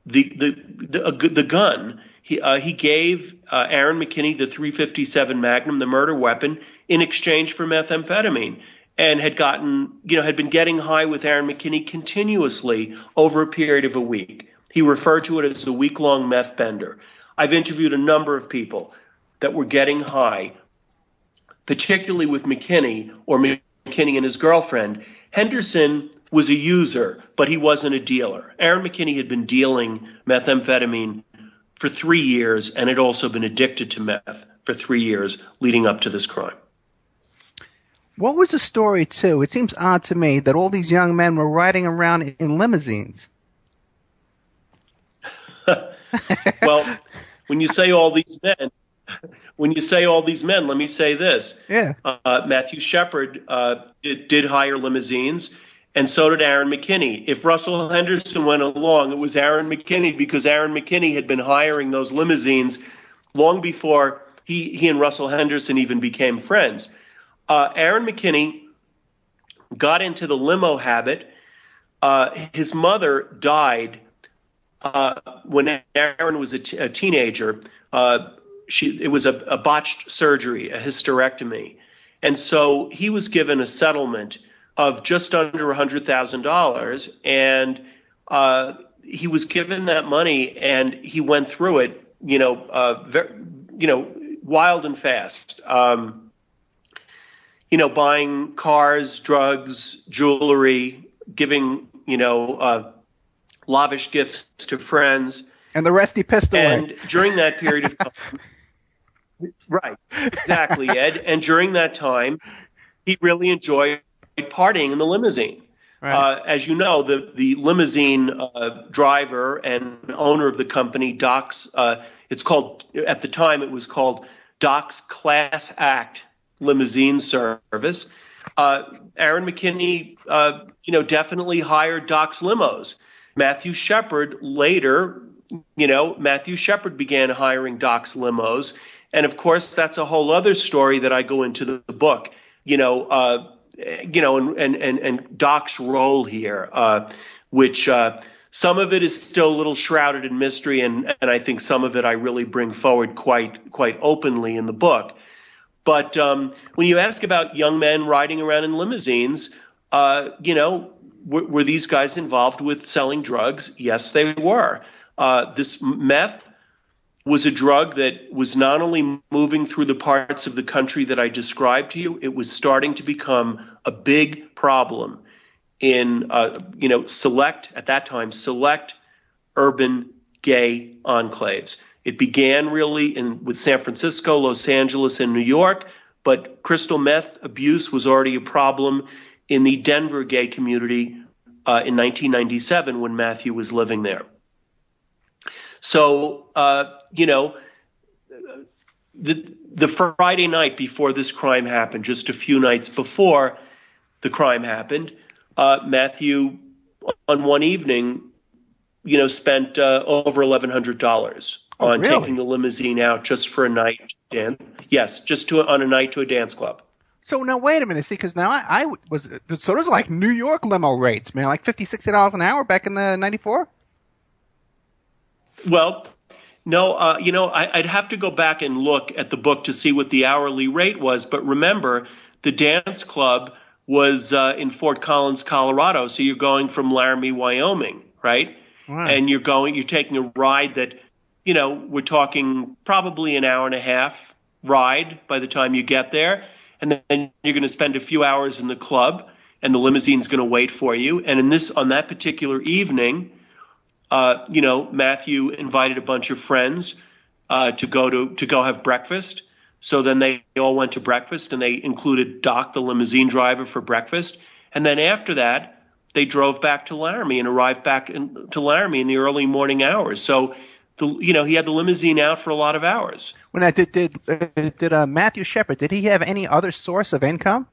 the gun. He gave Aaron McKinney the .357 Magnum, the murder weapon, in exchange for methamphetamine, and had been getting high with Aaron McKinney continuously over a period of a week. He referred to it as a week-long meth bender. I've interviewed a number of people that were getting high, particularly with McKinney or McKinney and his girlfriend. Henderson was a user, but he wasn't a dealer. Aaron McKinney had been dealing methamphetamine for 3 years and had also been addicted to meth for 3 years leading up to this crime. What was the story, too? It seems odd to me that all these young men were riding around in limousines. Well, when you say all these men, let me say this. Yeah. Matthew Shepard did hire limousines, and so did Aaron McKinney. If Russell Henderson went along, it was Aaron McKinney, because Aaron McKinney had been hiring those limousines long before he and Russell Henderson even became friends. Aaron McKinney got into the limo habit. His mother died when Aaron was a teenager. It was a botched surgery, a hysterectomy. And so he was given a settlement of just under $100,000, and he was given that money, and he went through it, wild and fast. buying cars, drugs, jewelry, giving, lavish gifts to friends. And the rest he pissed away. And during that period of time, right, exactly, Ed. And during that time, he really enjoyed partying in the limousine. Right. As you know, the limousine driver and owner of the company, Doc's, it's called, at the time it was called Doc's Class Act Limousine Service. Aaron McKinney, definitely hired Doc's limos. Matthew Shepard later, Matthew Shepard began hiring Doc's limos. And of course, that's a whole other story that I go into the book, and Doc's role here, which some of it is still a little shrouded in mystery, and I think some of it I really bring forward quite openly in the book. But when you ask about young men riding around in limousines, were these guys involved with selling drugs? Yes, they were. This meth was a drug that was not only moving through the parts of the country that I described to you, it was starting to become a big problem in, select urban gay enclaves. It began really with San Francisco, Los Angeles, and New York, but crystal meth abuse was already a problem in the Denver gay community in 1997 when Matthew was living there. So, the Friday night before this crime happened, just a few nights before the crime happened, Matthew, on one evening, spent over $1,100 on taking the limousine out just for a night. Yes, just on a night to a dance club. So now wait a minute, see, because now I was so those are like New York limo rates, man, like $50, $60 an hour back in the '94. Well, no, I'd have to go back and look at the book to see what the hourly rate was. But remember, the dance club was in Fort Collins, Colorado. So you're going from Laramie, Wyoming, right? Right. And you're taking a ride that, we're talking probably an hour and a half ride by the time you get there. And then you're going to spend a few hours in the club, and the limousine's going to wait for you. And on that particular evening, Matthew invited a bunch of friends to go have breakfast. So then they all went to breakfast, and they included Doc, the limousine driver, for breakfast. And then after that, they drove back to Laramie and arrived back to Laramie in the early morning hours. So, he had the limousine out for a lot of hours. When I did Matthew Shepard, did he have any other source of income?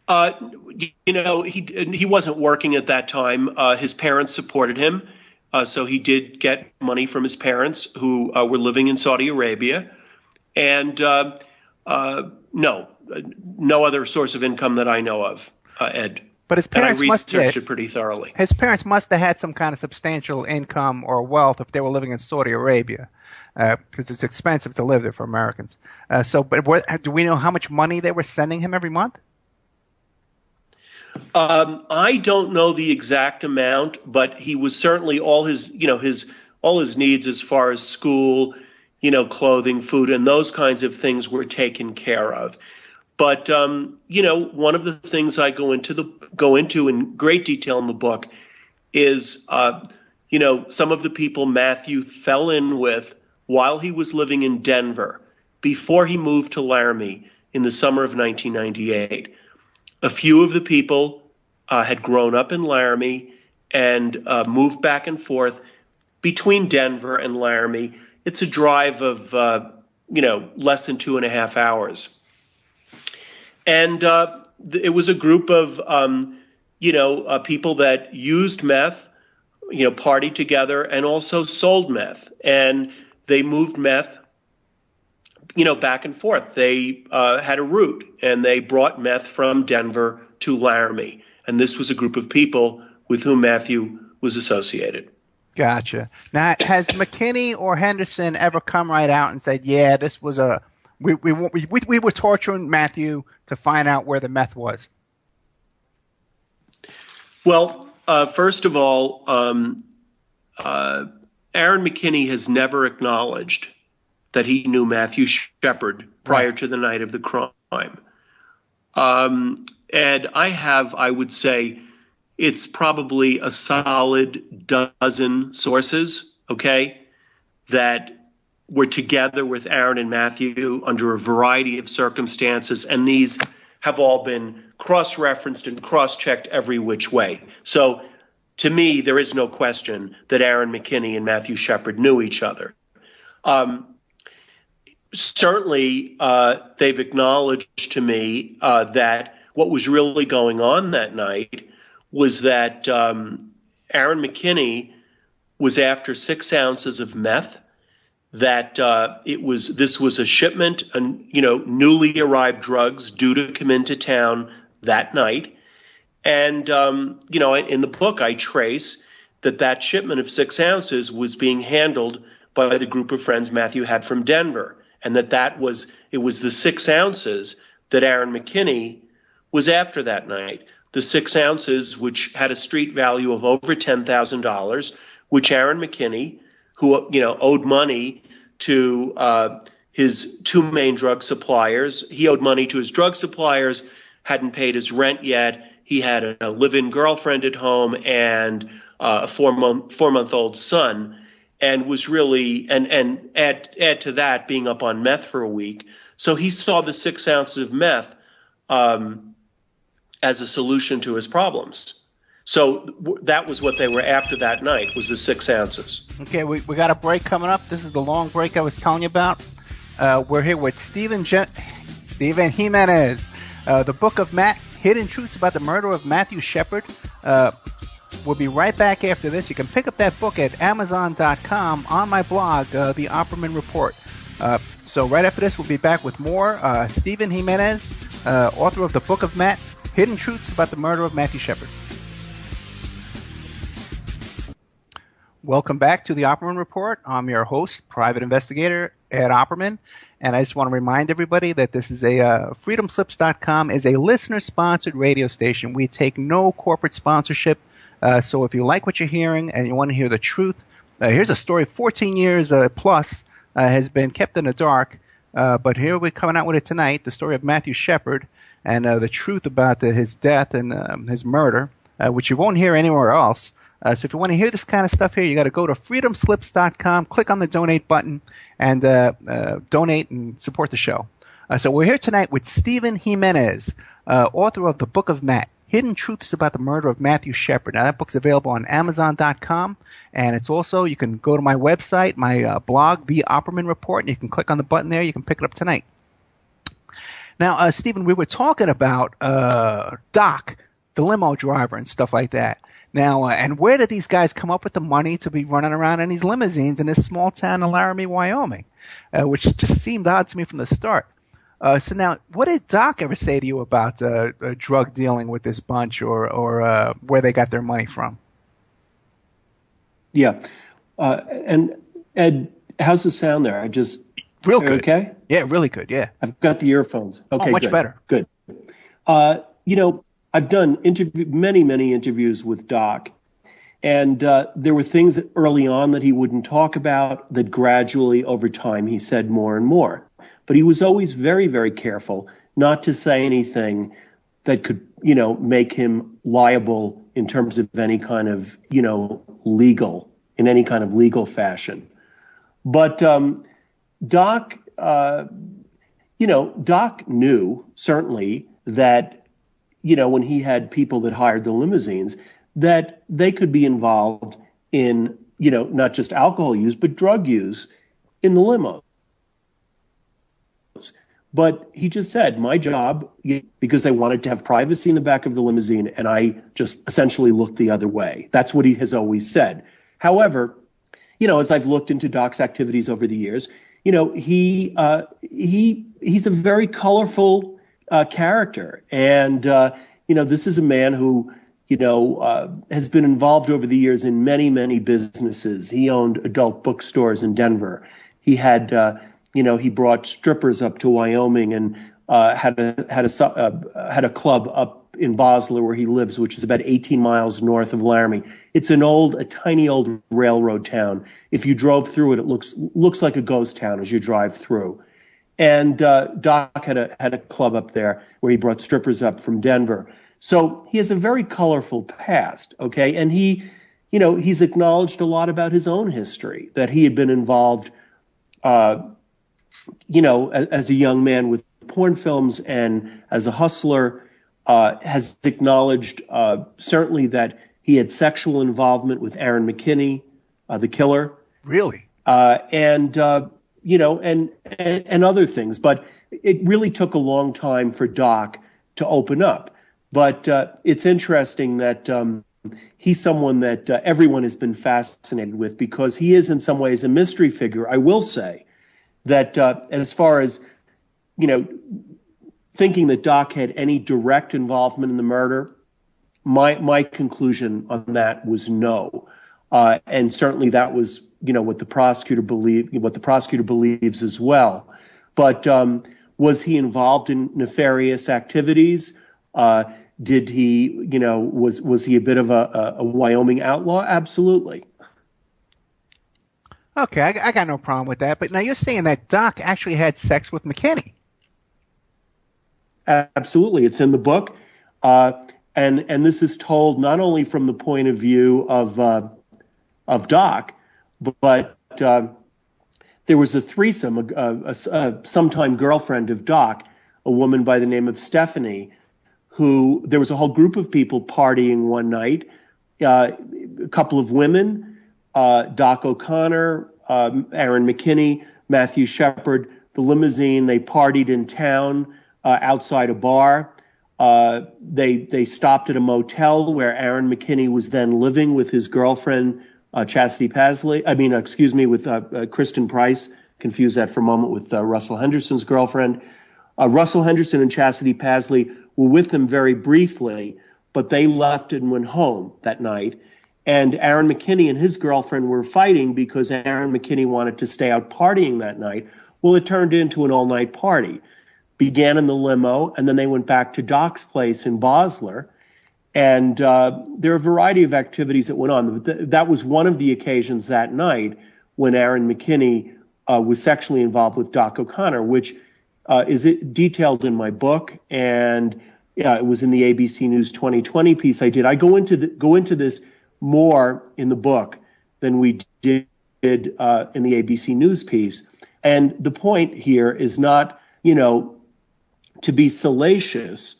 He wasn't working at that time. His parents supported him, so he did get money from his parents who were living in Saudi Arabia. And no other source of income that I know of, Ed. But his parents and I researched it pretty thoroughly. His parents must have had some kind of substantial income or wealth if they were living in Saudi Arabia, because it's expensive to live there for Americans. Do we know how much money they were sending him every month? I don't know the exact amount, but he was certainly all his needs as far as school, clothing, food, and those kinds of things were taken care of. But one of the things I go into in great detail in the book is some of the people Matthew fell in with while he was living in Denver before he moved to Laramie in the summer of 1998. A few of the people had grown up in Laramie and moved back and forth between Denver and Laramie. It's a drive of, less than 2.5 hours. And it was a group of, people that used meth, partied together, and also sold meth. And they moved meth, back and forth. They had a route, and they brought meth from Denver to Laramie. And this was a group of people with whom Matthew was associated. Gotcha. Now, has McKinney or Henderson ever come right out and said, yeah, this was we were torturing Matthew to find out where the meth was? Well, first of all, Aaron McKinney has never acknowledged that he knew Matthew Shepard prior to the night of the crime. And I would say, it's probably a solid dozen sources, okay, that were together with Aaron and Matthew under a variety of circumstances, and these have all been cross-referenced and cross-checked every which way. So to me, there is no question that Aaron McKinney and Matthew Shepard knew each other. Certainly, they've acknowledged to me that what was really going on that night was that Aaron McKinney was after 6 ounces of meth, that this was a shipment and, newly arrived drugs due to come into town that night. And, in the book, I trace that shipment of 6 ounces was being handled by the group of friends Matthew had from Denver, and it was the 6 ounces that Aaron McKinney was after that night. The 6 ounces, which had a street value of over $10,000, which Aaron McKinney, who owed money to his 2 main drug suppliers. He owed money to his drug suppliers, hadn't paid his rent yet. He had a live-in girlfriend at home and a 4-month-old son, and was really and add to that being up on meth for a week. So he saw the 6 ounces of meth as a solution to his problems. So that was what they were after that night, was the 6 ounces. Okay, we got a break coming up. This is the long break I was telling you about. We're here with Stephen Jimenez. The Book of Matt, Hidden Truths About the Murder of Matthew Shepard. We'll be right back after this. You can pick up that book at Amazon.com on my blog, The Opperman Report. So right after this, we'll be back with more. Stephen Jimenez, author of The Book of Matt, Hidden Truths About the Murder of Matthew Shepard. Welcome back to the Opperman Report. I'm your host, private investigator Ed Opperman, and I just want to remind everybody that this is freedomslips.com is a listener-sponsored radio station. We take no corporate sponsorship, so if you like what you're hearing and you want to hear the truth, here's a story 14 years plus has been kept in the dark, but here we're coming out with it tonight, the story of Matthew Shepard and the truth about his death and his murder, which you won't hear anywhere else. So if you want to hear this kind of stuff here, you got to go to freedomslips.com, click on the donate button, and donate and support the show. So we're here tonight with Stephen Jimenez, author of The Book of Matt, Hidden Truths About the Murder of Matthew Shepard. Now, that book's available on Amazon.com, and it's also, you can go to my website, my blog, The Opperman Report, and you can click on the button there. You can pick it up tonight. Now, Stephen, we were talking about Doc, the limo driver, and stuff like that. Now, and where did these guys come up with the money to be running around in these limousines in this small town in Laramie, Wyoming, which just seemed odd to me from the start. So now, what did Doc ever say to you about drug dealing with this bunch or where they got their money from? Yeah. And Ed, how's the sound there? Real good. Okay? Yeah, really good, yeah. I've got the earphones. Okay, much better. Good. I've done many interviews with Doc, and there were things early on that he wouldn't talk about that gradually over time he said more and more. But he was always very, very careful not to say anything that could, make him liable in terms of any kind of, legal fashion. But Doc, Doc knew certainly that, when he had people that hired the limousines, that they could be involved in, not just alcohol use, but drug use in the limos. But he just said, my job, because they wanted to have privacy in the back of the limousine, and I just essentially looked the other way. That's what he has always said. However, as I've looked into Doc's activities over the years, he's a very colorful character. And, this is a man who, has been involved over the years in many, many businesses. He owned adult bookstores in Denver. He had, he brought strippers up to Wyoming and had a club up in Basel, where he lives, which is about 18 miles north of Laramie. It's a tiny old railroad town. If you drove through it, it looks like a ghost town as you drive through. And Doc had a club up there where he brought strippers up from Denver. So he has a very colorful past, okay? And he's acknowledged a lot about his own history, that he had been involved, as a young man with porn films and as a hustler, has acknowledged certainly that he had sexual involvement with Aaron McKinney, the killer. Really? And other things. But it really took a long time for Doc to open up. But it's interesting that he's someone that everyone has been fascinated with, because he is in some ways a mystery figure. I will say that as far as, thinking that Doc had any direct involvement in the murder, my conclusion on that was no. And certainly that was, what the prosecutor believes as well. But was he involved in nefarious activities? Did he, was he a bit of a Wyoming outlaw? Absolutely. Okay, I got no problem with that. But now you're saying that Doc actually had sex with McKinney. Absolutely. It's in the book. And this is told not only from the point of view of Doc, but there was a threesome, a sometime girlfriend of Doc, a woman by the name of Stephanie, who there was a whole group of people partying one night, a couple of women, Doc O'Connor, Aaron McKinney, Matthew Shepard, the limousine. They partied in town outside a bar. They stopped at a motel where Aaron McKinney was then living with his girlfriend, Chastity Pasley. With Kristen Price. Confuse that for a moment with Russell Henderson's girlfriend. Russell Henderson and Chastity Pasley were with them very briefly, but they left and went home that night. And Aaron McKinney and his girlfriend were fighting because Aaron McKinney wanted to stay out partying that night. Well, it turned into an all-night party. Began in the limo, and then they went back to Doc's place in Basler. And there are a variety of activities that went on. That was one of the occasions that night when Aaron McKinney was sexually involved with Doc O'Connor, which is detailed in my book, and it was in the ABC News 2020 piece I did. I go into this more in the book than we did in the ABC News piece. And the point here is not, to be salacious,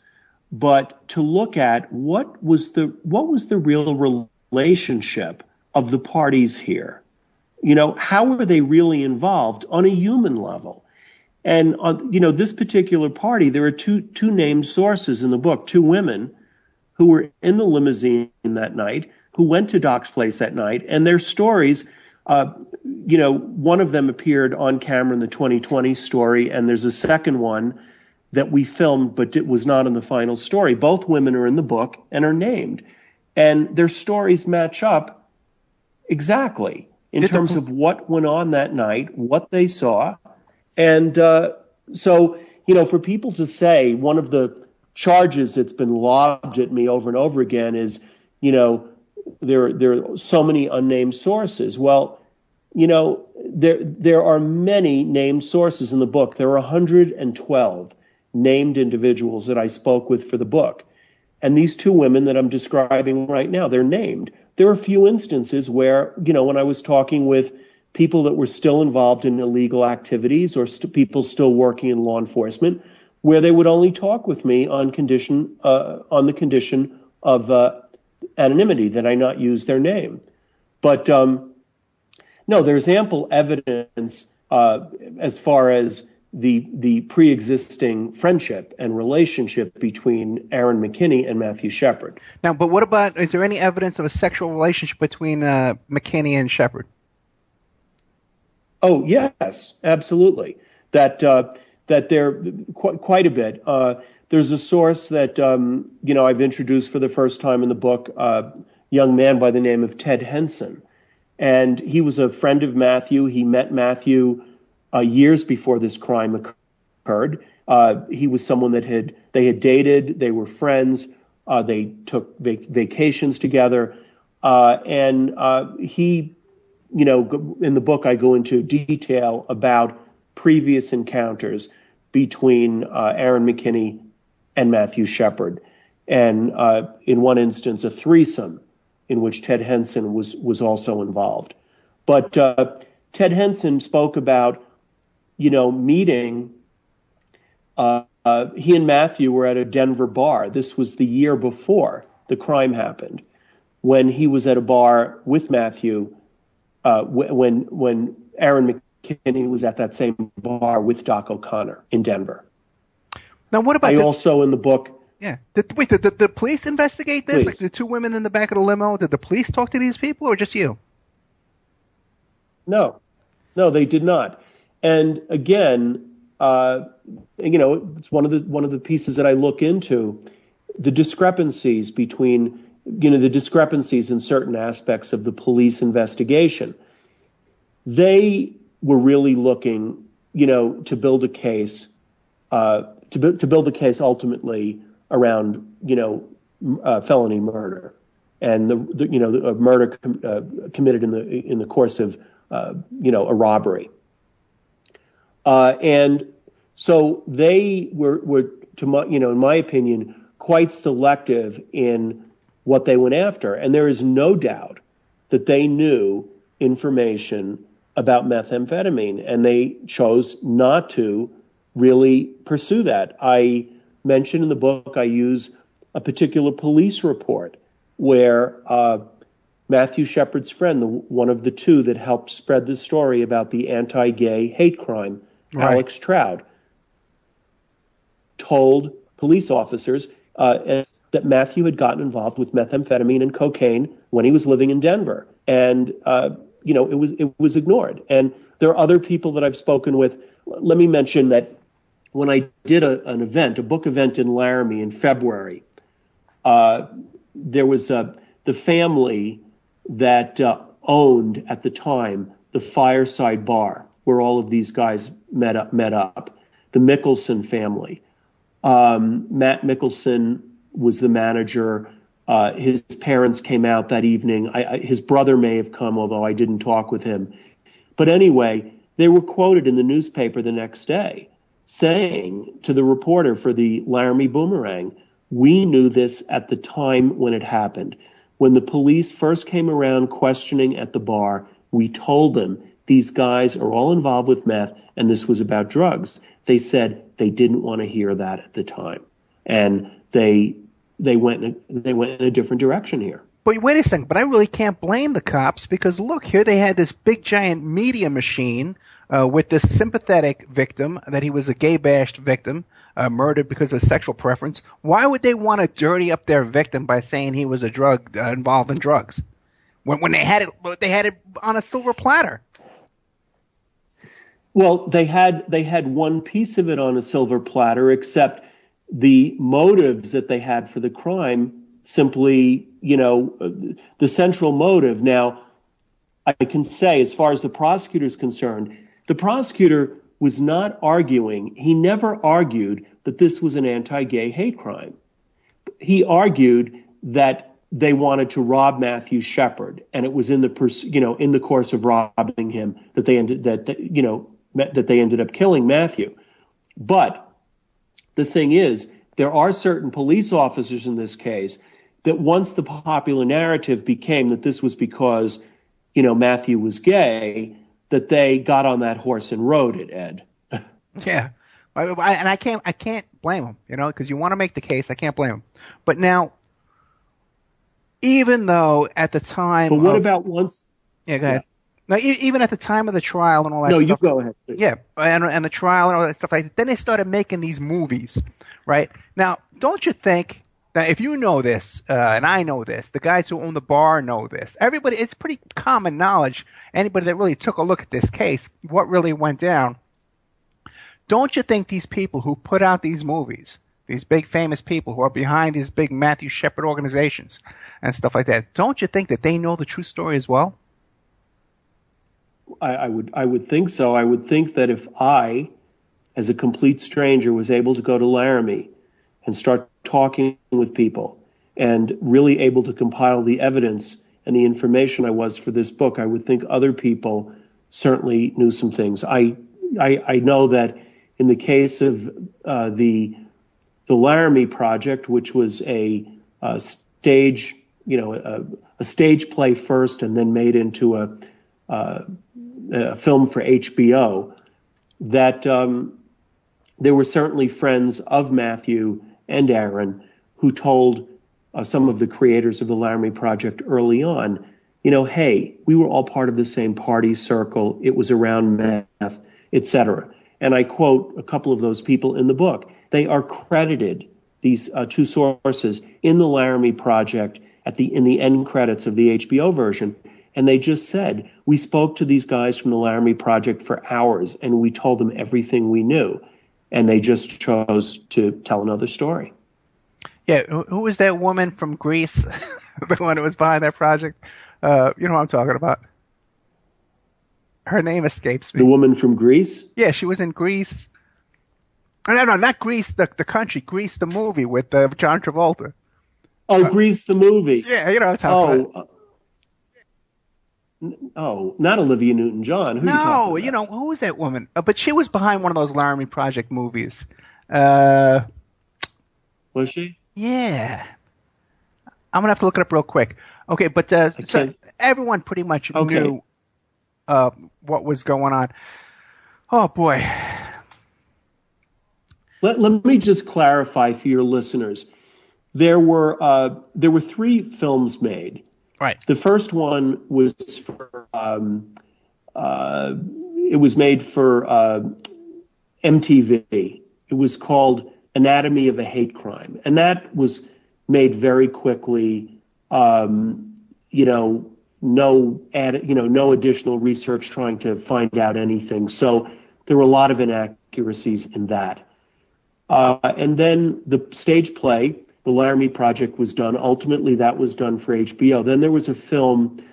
but to look at what was the real relationship of the parties here. How were they really involved on a human level? And on, this particular party, there are two named sources in the book, two women who were in the limousine that night, who went to Doc's place that night, and their stories, one of them appeared on camera in the 2020 story, and there's a second one that we filmed, but it was not in the final story. Both women are in the book and are named. And their stories match up exactly in terms of what went on that night, what they saw. And so, for people to say, one of the charges that's been lobbed at me over and over again is, there are so many unnamed sources. Well, there are many named sources in the book. There are 112 named individuals that I spoke with for the book. And these two women that I'm describing right now, they're named. There are a few instances where, when I was talking with people that were still involved in illegal activities or people still working in law enforcement, where they would only talk with me on the condition of anonymity, that I not use their name. But no, there's ample evidence as far as the pre-existing friendship and relationship between Aaron McKinney and Matthew Shepard. Now, but what about, is there any evidence of a sexual relationship between McKinney and Shepard? Oh, yes, absolutely. That there quite a bit. There's a source that I've introduced for the first time in the book, a young man by the name of Ted Henson, and he was a friend of Matthew. He met Matthew years before this crime occurred. He was someone that they had dated. They were friends. They took vacations together. He, in the book, I go into detail about previous encounters between Aaron McKinney and Matthew Shepard. And in one instance, a threesome in which Ted Henson was also involved. But Ted Henson spoke about, meeting. He and Matthew were at a Denver bar. This was the year before the crime happened, when he was at a bar with Matthew, when Aaron McKinney was at that same bar with Doc O'Connor in Denver. Now, what about also in the book... Yeah. Did the police investigate this? Please. Like the two women in the back of the limo? Did the police talk to these people, or just you? No, they did not. And again, it's one of the pieces that I look into, the discrepancies between, the discrepancies in certain aspects of the police investigation. They were really looking, to build a case, to build a case ultimately around, felony murder, and the murder committed in the course of, a robbery. And so they were in my opinion, quite selective in what they went after. And there is no doubt that they knew information about methamphetamine, and they chose not to really pursue that. I mentioned in the book, I use a particular police report where Matthew Shepard's friend, one of the two that helped spread the story about the anti-gay hate crime, right, Alex Stroud, told police officers that Matthew had gotten involved with methamphetamine and cocaine when he was living in Denver. And, it was ignored. And there are other people that I've spoken with. Let me mention that when I did a book event in Laramie in February, there was the family that owned at the time the Fireside Bar where all of these guys met up. The Mickelson family. Matt Mickelson was the manager. His parents came out that evening. His brother may have come, although I didn't talk with him. But anyway, they were quoted in the newspaper the next day saying to the reporter for the Laramie Boomerang, "We knew this at the time when it happened. When the police first came around questioning at the bar, we told them these guys are all involved with meth and this was about drugs." They said they didn't want to hear that at the time, and they went in a different direction here. But wait a second, but I really can't blame the cops, because look, here they had this big giant media machine with this sympathetic victim, that he was a gay-bashed victim, murdered because of sexual preference. Why would they want to dirty up their victim by saying he was a drug involved in drugs when they had it on a silver platter? Well, they had one piece of it on a silver platter, except the motives that they had for the crime simply, the central motive. Now, I can say, as far as the prosecutor is concerned, the prosecutor was not arguing. He never argued that this was an anti-gay hate crime. He argued that they wanted to rob Matthew Shepard, and it was in the course of robbing him that they ended up killing Matthew. But the thing is, there are certain police officers in this case that once the popular narrative became that this was because, Matthew was gay, that they got on that horse and rode it, Ed. Yeah. And I can't blame them, because you want to make the case. I can't blame them. But now, even though at the time... But what about once... Yeah, go ahead. Now, even at the time of the trial and all that stuff. No, you go ahead, please. Yeah, and the trial and all that stuff. Then they started making these movies, right? Now, don't you think that if you know this, and I know this, the guys who own the bar know this, everybody, it's pretty common knowledge, anybody that really took a look at this case, what really went down. Don't you think these people who put out these movies, these big famous people who are behind these big Matthew Shepard organizations and stuff like that, don't you think that they know the true story as well? I would think so. I would think that if I, as a complete stranger, was able to go to Laramie and start talking with people and really able to compile the evidence and the information I was for this book, I would think other people certainly knew some things. I know that in the case of the Laramie Project, which was a stage, a stage play first and then made into a film for HBO, that there were certainly friends of Matthew and Aaron who told some of the creators of the Laramie Project early on, hey, we were all part of the same party circle. It was around meth, etc. And I quote a couple of those people in the book. They are credited, these two sources, in the Laramie Project in the end credits of the HBO version. And they just said, we spoke to these guys from the Laramie Project for hours, and we told them everything we knew. And they just chose to tell another story. Yeah, who was that woman from Greece, the one who was behind that project? You know what I'm talking about. Her name escapes me. The woman from Greece? Yeah, she was in Greece. No, not Greece, the country. Greece, the movie with John Travolta. Oh, Grease the movie. Yeah, you know what I'm talking about. Not Olivia Newton-John. Who No, who was that woman? But she was behind one of those Laramie Project movies. Was she? Yeah. I'm going to have to look it up real quick. Okay, but so everyone pretty much knew what was going on. Oh, boy. Let me just clarify for your listeners. There were 3 films made. Right. The first one was for it was made for MTV. It was called Anatomy of a Hate Crime, and that was made very quickly. No additional research trying to find out anything. So there were a lot of inaccuracies in that. And then the stage play, The Laramie Project, was done. Ultimately, that was done for HBO. Then there was a film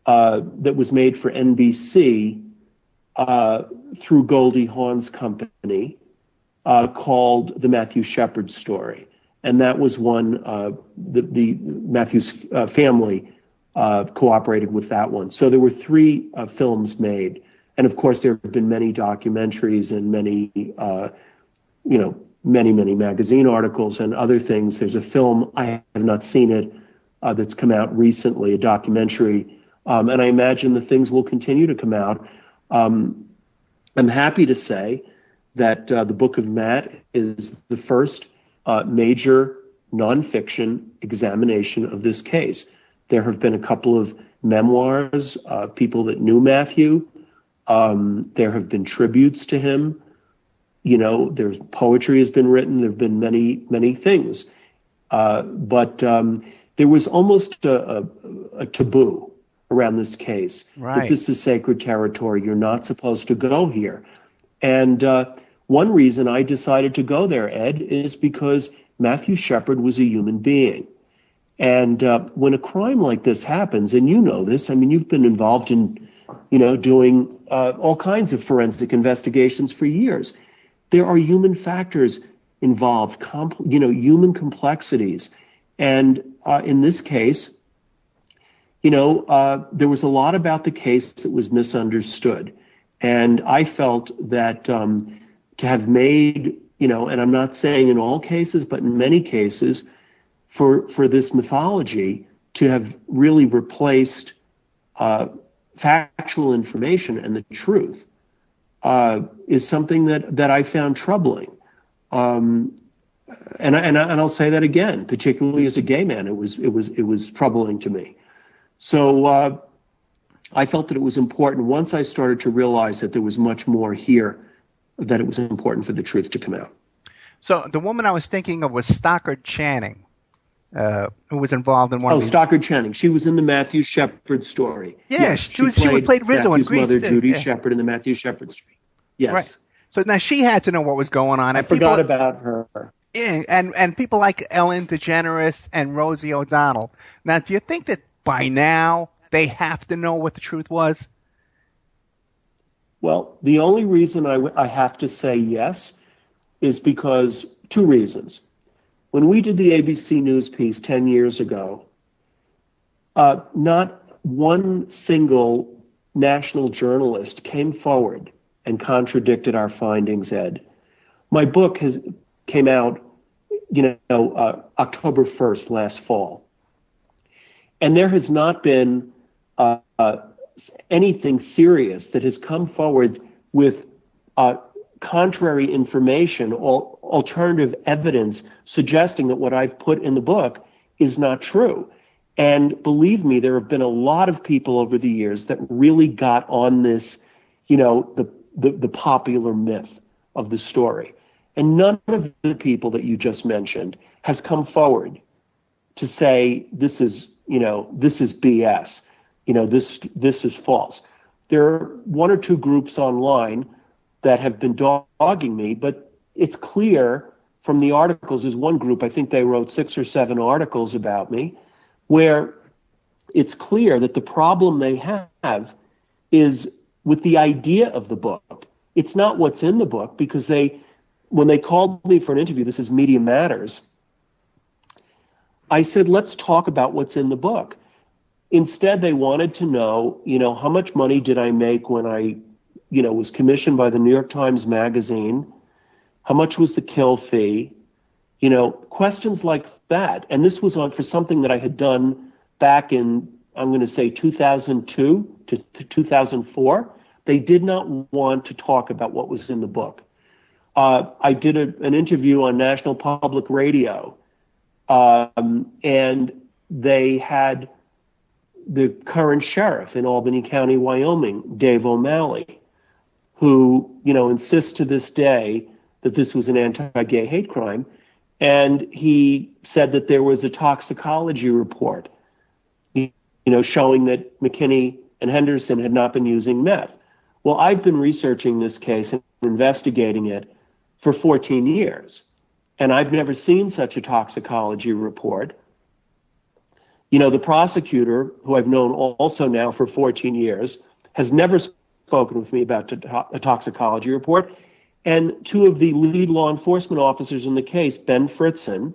that was made for NBC through Goldie Hawn's company called The Matthew Shepard Story. And that was one, the Matthew's family cooperated with that one. So there were 3 films made. And of course, there have been many documentaries and many, many magazine articles and other things. There's a film, I have not seen it, that's come out recently, a documentary. And I imagine the things will continue to come out. I'm happy to say that the Book of Matt is the first major nonfiction examination of this case. There have been a couple of memoirs, people that knew Matthew. There have been tributes to him. There's poetry has been written. There have been many things. But there was almost a taboo around this case. Right. That this is sacred territory. You're not supposed to go here. And one reason I decided to go there, Ed, is because Matthew Shepard was a human being. And when a crime like this happens, and you know this, I mean, you've been involved in, doing all kinds of forensic investigations for years. There are human factors involved, human complexities. And in this case, there was a lot about the case that was misunderstood. And I felt that to have made, and I'm not saying in all cases, but in many cases, for this mythology to have really replaced factual information and the truth is something that I found troubling. And I'll say that again, particularly as a gay man, it was troubling to me. So I felt that it was important once I started to realize that there was much more here, that it was important for the truth to come out. So the woman I was thinking of was Stockard Channing, who was involved in one of these. Stockard Channing. She was in the Matthew Shepard story. Yeah, yes, she played Rizzo in Grease, mother, too. Judy Yeah. Shepard, in the Matthew Shepard story. Yes. Right. So now she had to know what was going on. I forgot about her. Yeah, and people like Ellen DeGeneres and Rosie O'Donnell. Now, do you think that by now they have to know what the truth was? Well, the only reason I have to say yes is because 2 reasons. When we did the ABC News piece 10 years ago, not one single national journalist came forward and contradicted our findings, Ed. My book came out, October 1st last fall. And there has not been anything serious that has come forward with contrary information or alternative evidence suggesting that what I've put in the book is not true. And believe me, there have been a lot of people over the years that really got on this, the popular myth of the story. And none of the people that you just mentioned has come forward to say this is BS. This is false. There are one or two groups online that have been dogging me, but it's clear from the articles. There's one group, I think they wrote 6 or 7 articles about me, where it's clear that the problem they have is with the idea of the book. It's not what's in the book, because when they called me for an interview, this is Media Matters, I said, let's talk about what's in the book. Instead, they wanted to know, how much money did I make when I, was commissioned by the New York Times Magazine? How much was the kill fee? Questions like that. And this was for something that I had done back in, I'm going to say 2002 to 2004. They did not want to talk about what was in the book. I did an interview on National Public Radio, and they had the current sheriff in Albany County, Wyoming, Dave O'Malley, who, insists to this day that this was an anti-gay hate crime. And he said that there was a toxicology report, showing that McKinney and Henderson had not been using meth. Well, I've been researching this case and investigating it for 14 years, and I've never seen such a toxicology report. The prosecutor, who I've known also now for 14 years, has never spoken with me about a toxicology report. And 2 of the lead law enforcement officers in the case, Ben Fritzen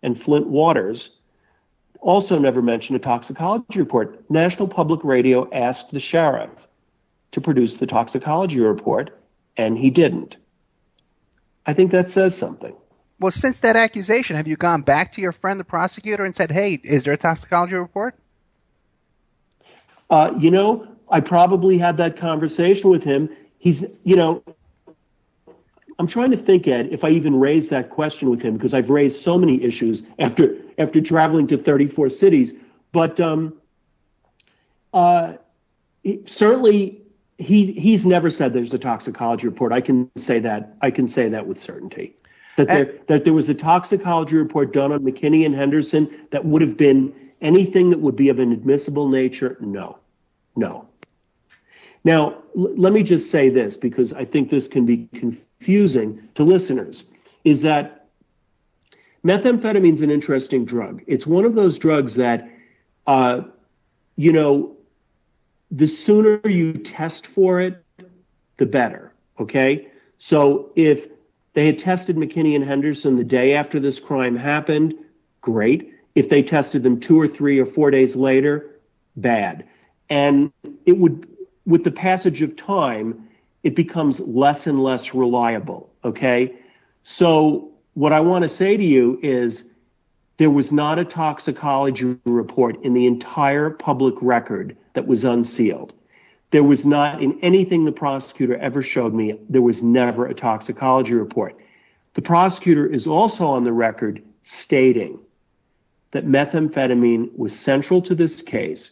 and Flint Waters, also never mentioned a toxicology report. National Public Radio asked the sheriff to produce the toxicology report, and he didn't. I think that says something. Well, since that accusation, have you gone back to your friend, the prosecutor, and said, hey, is there a toxicology report? I probably had that conversation with him. I'm trying to think, Ed, if I even raised that question with him, because I've raised so many issues after traveling to 34 cities. But certainly, he's never said there's a toxicology report. I can say that with certainty. That there was a toxicology report done on McKinney and Henderson that would have been anything that would be of an admissible nature. No. Now, let me just say this, because I think this can be confusing to listeners, is that methamphetamine is an interesting drug. It's one of those drugs that, the sooner you test for it, the better, okay? So if they had tested McKinney and Henderson the day after this crime happened, great. If they tested them 2 or 3 or 4 days later, bad. And it would, with the passage of time, it becomes less and less reliable, okay? So what I want to say to you is there was not a toxicology report in the entire public record that was unsealed. There was not, in anything the prosecutor ever showed me, there was never a toxicology report. The prosecutor is also on the record stating that methamphetamine was central to this case,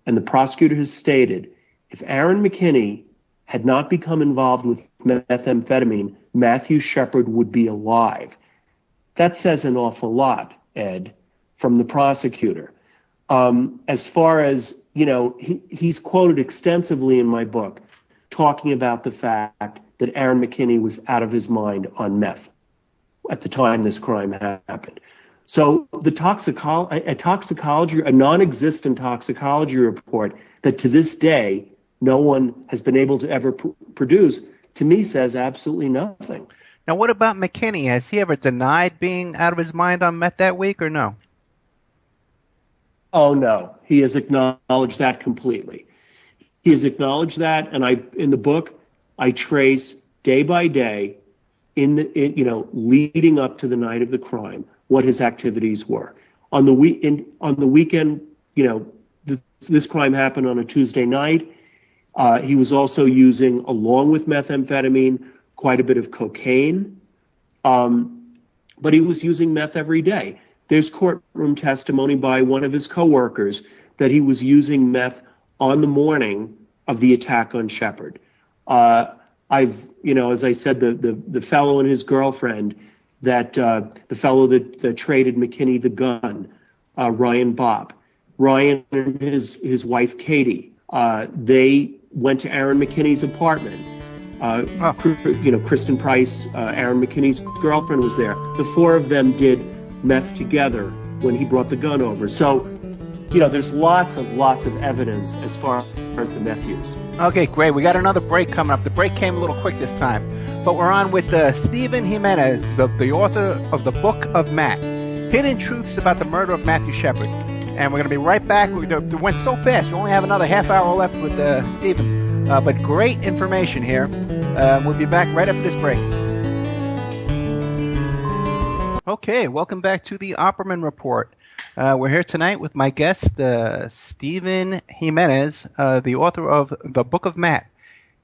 and the prosecutor has stated if Aaron McKinney had not become involved with methamphetamine, Matthew Shepard would be alive. That says an awful lot, Ed, from the prosecutor. As far as, he's quoted extensively in my book talking about the fact that Aaron McKinney was out of his mind on meth at the time this crime happened. So the a non-existent toxicology report that to this day no one has been able to ever produce, to me says absolutely nothing. Now, what about McKinney? Has he ever denied being out of his mind on meth that week, or no? Oh, no. He has acknowledged that completely. He has acknowledged that, and in the book, I trace day by day, leading up to the night of the crime, what his activities were. On the weekend, this crime happened on a Tuesday night. He was also using, along with methamphetamine, quite a bit of cocaine, but he was using meth every day. There's courtroom testimony by one of his coworkers that he was using meth on the morning of the attack on Shepard. As I said, the fellow and his girlfriend, the fellow that traded McKinney the gun, Ryan Bopp. Ryan and his wife, Katie, they went to Aaron McKinney's apartment. Kristen Price, Aaron McKinney's girlfriend, was there. The four of them did meth together when he brought the gun over. So, there's lots of evidence as far as the meth use. Okay, great. We got another break coming up. The break came a little quick this time. But we're on with Stephen Jimenez, the author of the Book of Matt, Hidden Truths About the Murder of Matthew Shepard. And we're going to be right back. It went so fast. We only have another half hour left with Stephen. But great information here. We'll be back right after this break. Okay, welcome back to the Opperman Report. We're here tonight with my guest, Stephen Jimenez, the author of The Book of Matt,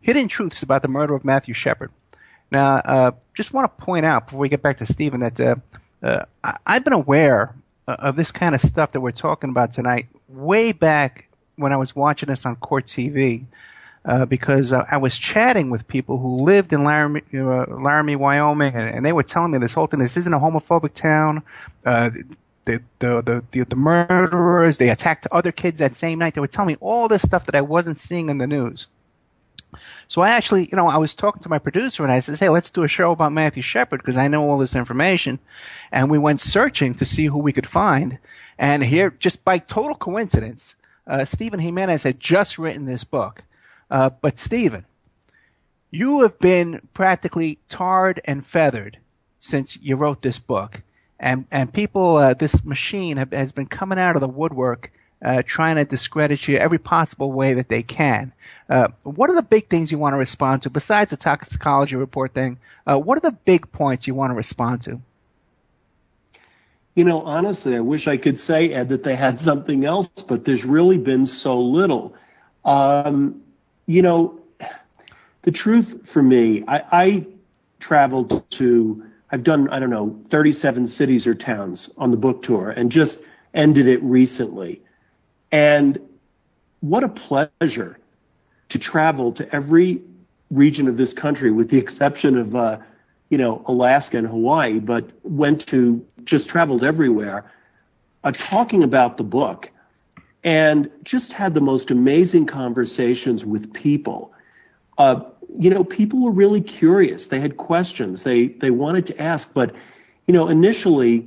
Hidden Truths About the Murder of Matthew Shepard. Now, just want to point out before we get back to Stephen that I've been aware of this kind of stuff that we're talking about tonight way back when I was watching this on Court TV, because I was chatting with people who lived in Laramie, Wyoming, and they were telling me this whole thing. This isn't a homophobic town. The murderers, they attacked other kids that same night. They were telling me all this stuff that I wasn't seeing in the news. So I actually, I was talking to my producer and I said, hey, let's do a show about Matthew Shepard because I know all this information. And we went searching to see who we could find. And here, just by total coincidence, Stephen Jimenez had just written this book. But Stephen, you have been practically tarred and feathered since you wrote this book. And people, this machine has been coming out of the woodwork trying to discredit you every possible way that they can. What are the big things you want to respond to, besides the toxicology report thing? What are the big points you want to respond to? Honestly, I wish I could say, Ed, that they had something else, but there's really been so little. The truth for me, I traveled to, I've done, 37 cities or towns on the book tour and just ended it recently. And what a pleasure to travel to every region of this country, with the exception of, Alaska and Hawaii, but just traveled everywhere, talking about the book, and just had the most amazing conversations with people. People were really curious. They had questions. They wanted to ask, but, initially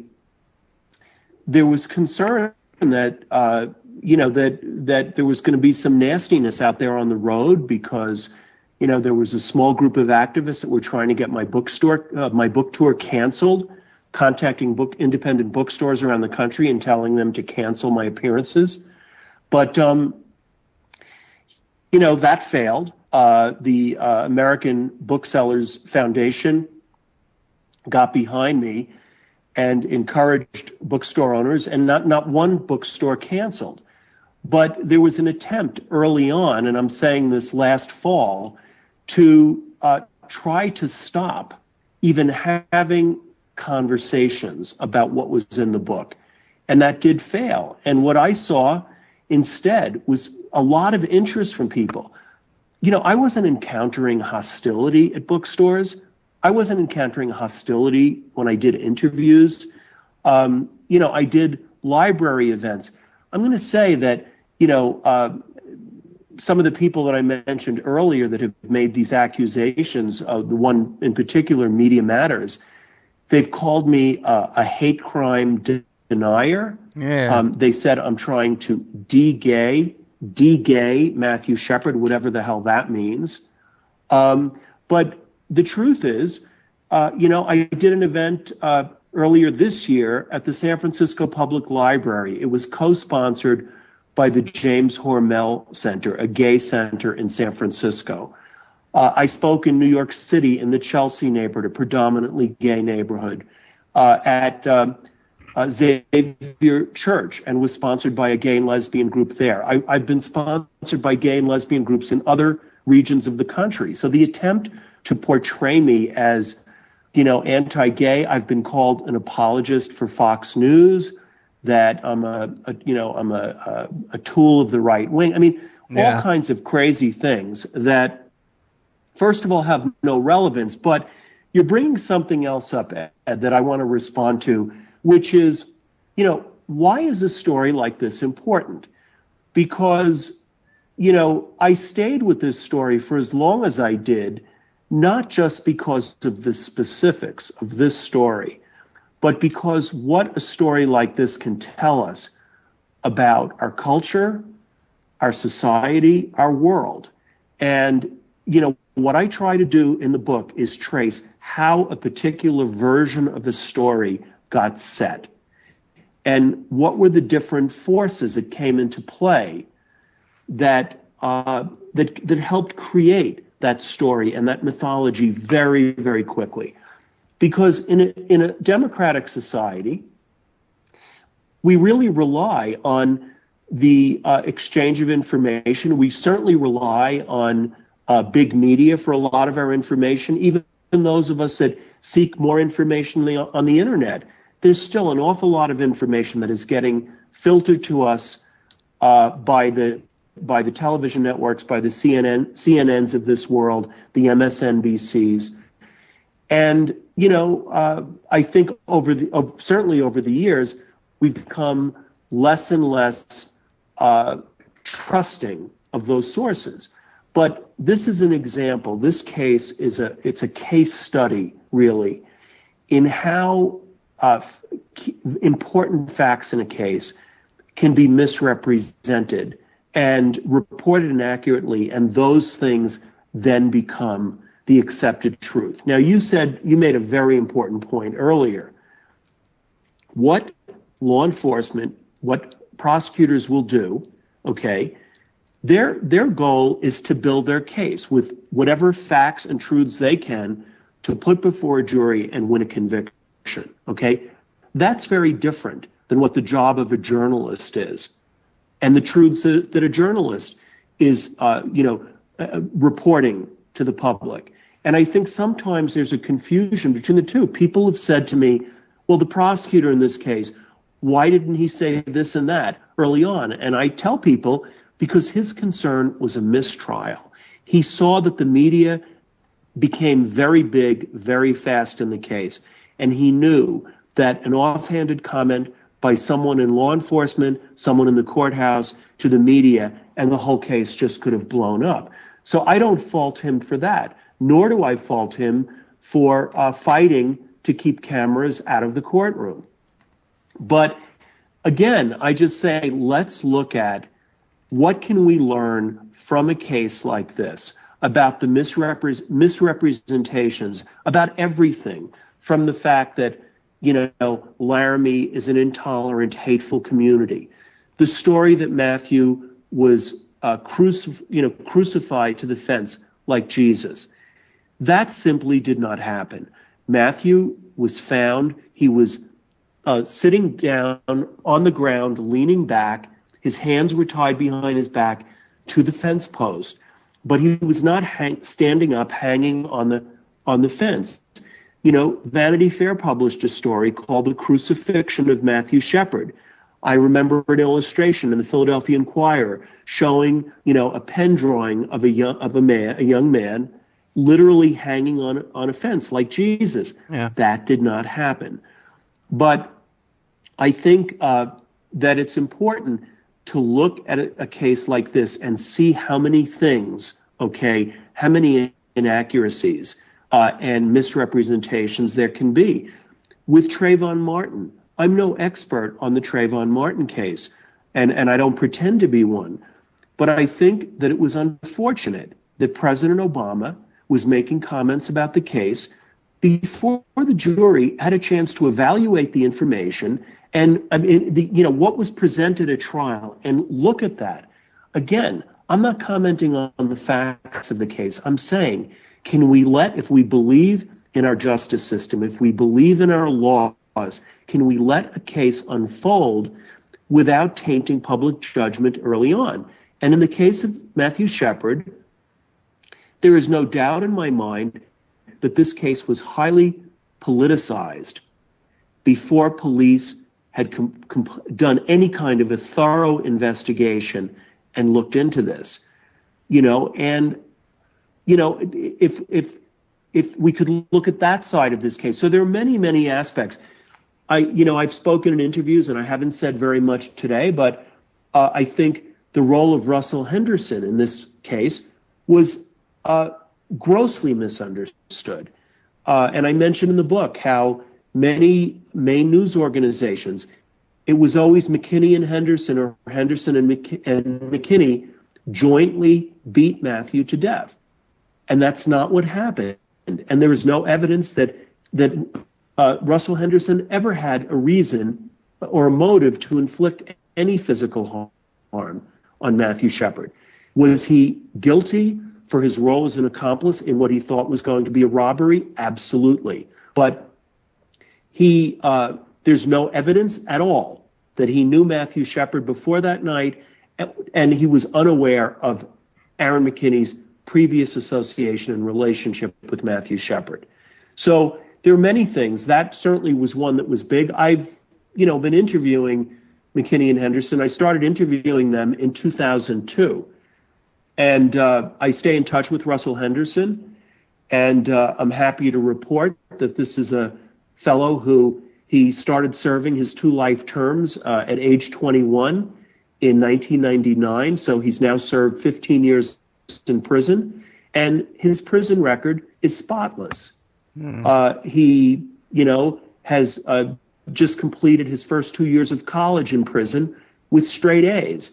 there was concern that, that there was going to be some nastiness out there on the road because, there was a small group of activists that were trying to get my book tour canceled, contacting independent bookstores around the country and telling them to cancel my appearances. But, that failed. The American Booksellers Foundation got behind me and encouraged bookstore owners, and not one bookstore canceled. But there was an attempt early on, and I'm saying this last fall, to try to stop even having conversations about what was in the book. And that did fail. And what I saw instead was a lot of interest from people. I wasn't encountering hostility at bookstores. I wasn't encountering hostility when I did interviews. I did library events. I'm going to say that, some of the people that I mentioned earlier that have made these accusations, the one in particular, Media Matters, they've called me a hate crime denier. Yeah. They said I'm trying to de-gay Matthew Shepard, whatever the hell that means. But the truth is, I did an event earlier this year at the San Francisco Public Library. It was co-sponsored by the James Hormel Center, a gay center in San Francisco. I spoke in New York City in the Chelsea neighborhood, a predominantly gay neighborhood, at Xavier Church, and was sponsored by a gay and lesbian group there. I've been sponsored by gay and lesbian groups in other regions of the country. So the attempt to portray me as, anti-gay, I've been called an apologist for Fox News, that I'm a tool of the right wing. I mean, all kinds of crazy things that, first of all, have no relevance. But you're bringing something else up, Ed, that I want to respond to, which is, why is a story like this important? Because, I stayed with this story for as long as I did, not just because of the specifics of this story, but because what a story like this can tell us about our culture, our society, our world. And, what I try to do in the book is trace how a particular version of the story got set and what were the different forces that came into play that helped create that story and that mythology very, very quickly. Because in a democratic society, we really rely on the exchange of information. We certainly rely on big media for a lot of our information. Even those of us that seek more information on the internet, there's still an awful lot of information that is getting filtered to us by the television networks, by the CNNs of this world, the MSNBCs. And, I think certainly over the years, we've become less and less trusting of those sources. But this is an example. This case it's a case study, really, in how important facts in a case can be misrepresented and reported inaccurately, and those things then become the accepted truth. Now, you made a very important point earlier. What law enforcement, what prosecutors will do, their goal is to build their case with whatever facts and truths they can to put before a jury and win a conviction, That's very different than what the job of a journalist is, and the truths that a journalist is, reporting to the public. And I think sometimes there's a confusion between the two. People have said to me, well, the prosecutor in this case, why didn't he say this and that early on? And I tell people, because his concern was a mistrial. He saw that the media became very big, very fast in the case. And he knew that an offhanded comment by someone in law enforcement, someone in the courthouse, to the media, and the whole case just could have blown up. So I don't fault him for that, nor do I fault him for fighting to keep cameras out of the courtroom. But again, I just say, let's look at what can we learn from a case like this about the misrepresentations, about everything, from the fact that, Laramie is an intolerant, hateful community. The story that Matthew was crucified to the fence like Jesus. That simply did not happen. Matthew was found. He was sitting down on the ground, leaning back. His hands were tied behind his back to the fence post, but he was not standing up, hanging on the fence. Vanity Fair published a story called The Crucifixion of Matthew Shepard. I remember an illustration in the Philadelphia Inquirer showing, a pen drawing of a young man, literally hanging on a fence like Jesus. Yeah. That did not happen. But I think that it's important to look at a case like this and see how many things, how many inaccuracies and misrepresentations there can be. With Trayvon Martin, I'm no expert on the Trayvon Martin case, and I don't pretend to be one, but I think that it was unfortunate that President Obama was making comments about the case before the jury had a chance to evaluate the information and what was presented at trial and look at that. Again, I'm not commenting on the facts of the case. I'm saying, if we believe in our justice system, if we believe in our laws, can we let a case unfold without tainting public judgment early on? And in the case of Matthew Shepard, there is no doubt in my mind that this case was highly politicized before police had done any kind of a thorough investigation and looked into this. If we could look at that side of this case. So there are many, many aspects. I've spoken in interviews and I haven't said very much today, but I think the role of Russell Henderson in this case was grossly misunderstood. And I mentioned in the book how many main news organizations, it was always McKinney and Henderson, or Henderson and McKinney jointly beat Matthew to death. And that's not what happened. And there is no evidence that Russell Henderson ever had a reason or a motive to inflict any physical harm on Matthew Shepard. Was he guilty for his role as an accomplice in what he thought was going to be a robbery? Absolutely. But there's no evidence at all that he knew Matthew Shepard before that night, and he was unaware of Aaron McKinney's previous association and relationship with Matthew Shepard. So there are many things. That certainly was one that was big. I've, been interviewing McKinney and Henderson. I started interviewing them in 2002. And I stay in touch with Russell Henderson, and I'm happy to report that this is a fellow who he started serving his 2 life terms at age 21 in 1999. So he's now served 15 years in prison, and his prison record is spotless. He, has just completed his first 2 years of college in prison with straight A's,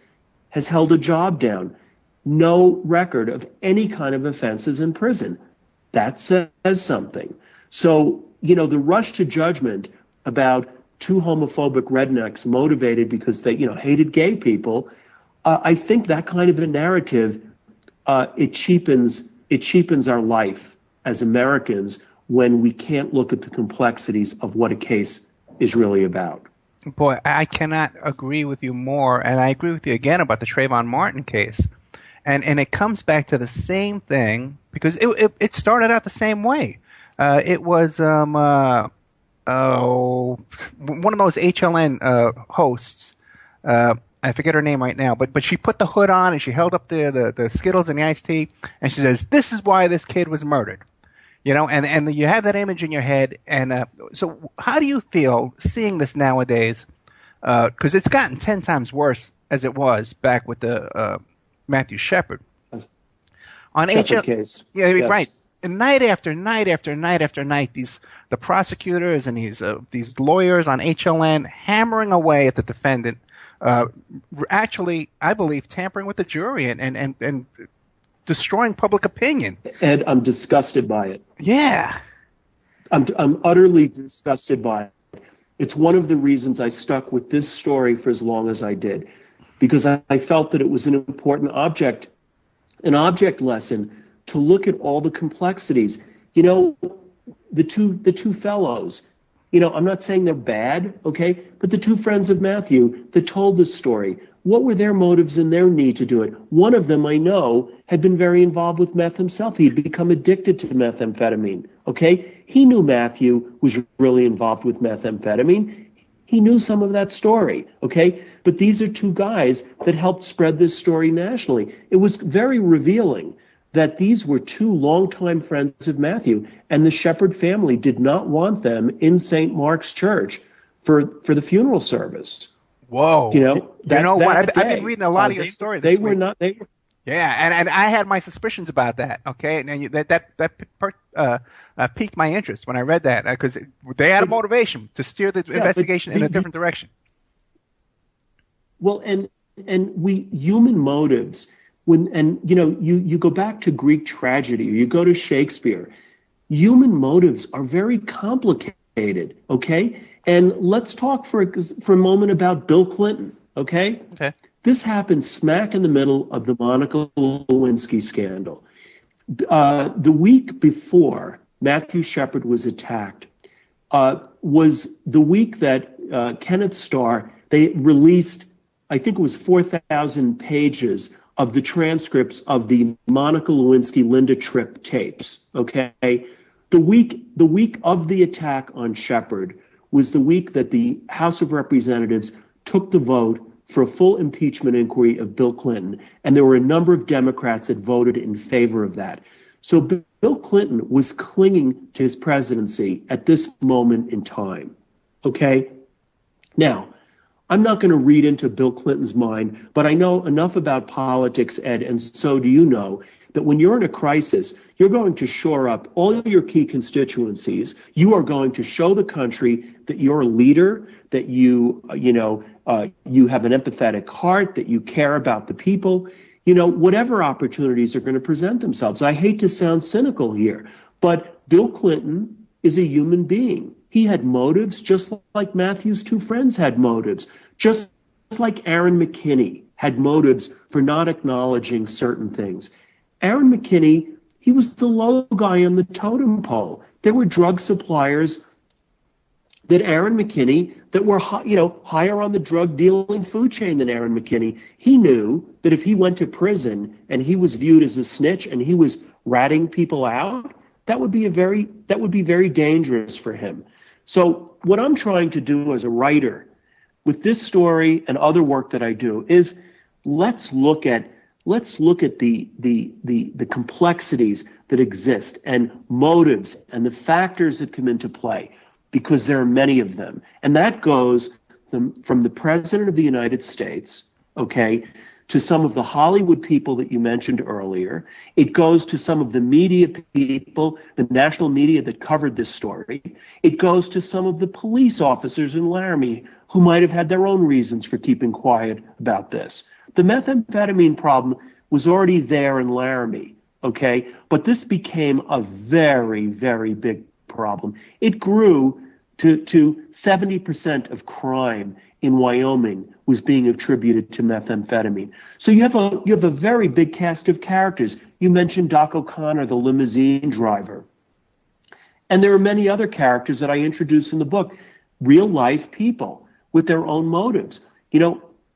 has held a job down. No record of any kind of offenses in prison. That says something. So, the rush to judgment about 2 homophobic rednecks motivated because they, hated gay people, I think that kind of a narrative, it cheapens our life as Americans when we can't look at the complexities of what a case is really about. Boy, I cannot agree with you more, and I agree with you again about the Trayvon Martin case. And it comes back to the same thing, because it started out the same way. It was one of those HLN hosts. I forget her name right now, but she put the hood on and she held up the Skittles and the iced tea, and she says, "This is why this kid was murdered." And you have that image in your head. And so how do you feel seeing this nowadays? Because it's gotten 10 times worse as it was back with the Matthew Shepard. On Shepard case. Yeah, yes. Right. And night after night after night after night, the prosecutors and these lawyers on HLN hammering away at the defendant, actually, I believe, tampering with the jury and destroying public opinion. Ed, I'm disgusted by it. Yeah. I'm utterly disgusted by it. It's one of the reasons I stuck with this story for as long as I did, because I felt that it was an important object lesson to look at all the complexities. The two fellows, I'm not saying they're bad, okay? But the 2 friends of Matthew that told this story, what were their motives and their need to do it? One of them, I know, had been very involved with meth himself. He'd become addicted to methamphetamine, okay? He knew Matthew was really involved with methamphetamine. He knew some of that story, okay? But these are 2 guys that helped spread this story nationally. It was very revealing that these were 2 longtime friends of Matthew, and the Shepard family did not want them in St. Mark's Church for the funeral service. Whoa! What? I've been reading a lot of your story this week. They were. Yeah, and I had my suspicions about that. Okay, and that piqued my interest when I read that, because they had a motivation to steer the investigation in a different direction. Well, and human motives. You go back to Greek tragedy, or you go to Shakespeare, human motives are very complicated, okay? And let's talk for a moment about Bill Clinton, okay? Okay. This happened smack in the middle of the Monica Lewinsky scandal. The week before Matthew Shepard was attacked was the week that Kenneth Starr, they released, I think it was 4,000 pages of the transcripts of the Monica Lewinsky-Linda Tripp tapes, okay? The week of the attack on Shepard was the week that the House of Representatives took the vote for a full impeachment inquiry of Bill Clinton, and there were a number of Democrats that voted in favor of that. So Bill Clinton was clinging to his presidency at this moment in time, okay? Now, I'm not going to read into Bill Clinton's mind, but I know enough about politics, Ed, and so do you know, that when you're in a crisis, you're going to shore up all your key constituencies. You are going to show the country that you're a leader, that you have an empathetic heart, that you care about the people, whatever opportunities are going to present themselves. I hate to sound cynical here, but Bill Clinton is a human being. He had motives just like Matthew's two friends had motives, just like Aaron McKinney had motives for not acknowledging certain things. Aaron McKinney, he was the low guy on the totem pole. There were drug suppliers that Aaron McKinney that were higher on the drug dealing food chain than Aaron McKinney. He knew that if he went to prison and he was viewed as a snitch and he was ratting people out, that would be very dangerous for him. So what I'm trying to do as a writer with this story and other work that I do is let's look at the complexities that exist and motives and the factors that come into play, because there are many of them. And that goes from the President of the United States, okay, to some of the Hollywood people that you mentioned earlier. It goes to some of the media people, the national media that covered this story. It goes to some of the police officers in Laramie who might have had their own reasons for keeping quiet about this. The methamphetamine problem was already there in Laramie, okay? But this became a very, very big problem. It grew to 70% of crime in Wyoming was being attributed to methamphetamine. So you have a very big cast of characters. You mentioned Doc O'Connor, the limousine driver. And there are many other characters that I introduce in the book, real life people with their own motives.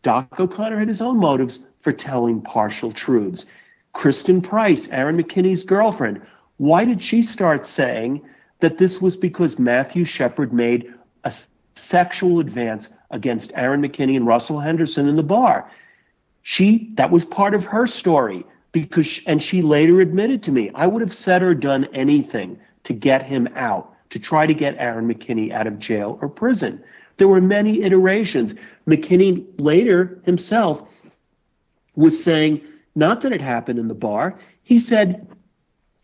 Doc O'Connor had his own motives for telling partial truths. Kristen Price, Aaron McKinney's girlfriend, why did she start saying that this was because Matthew Shepard made a sexual advance against Aaron McKinney and Russell Henderson in the bar? That was part of her story, and she later admitted to me, I would have said or done anything to get him out, to try to get Aaron McKinney out of jail or prison. There were many iterations. McKinney later himself was saying, not that it happened in the bar. He said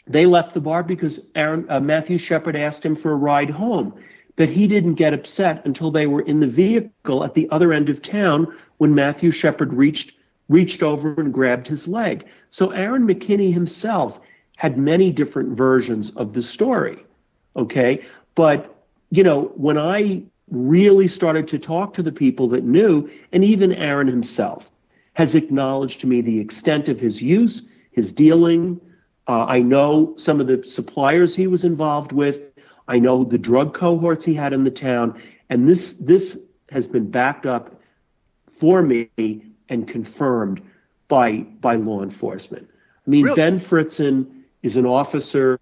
they left the bar because Matthew Shepard asked him for a ride home, that he didn't get upset until they were in the vehicle at the other end of town when Matthew Shepard reached over and grabbed his leg. So Aaron McKinney himself had many different versions of the story, okay? But, when I really started to talk to the people that knew, and even Aaron himself has acknowledged to me the extent of his use, his dealing. I know some of the suppliers he was involved with. I know the drug cohorts he had in the town. And this has been backed up for me and confirmed by law enforcement. I mean, really? Ben Fritzen is an officer.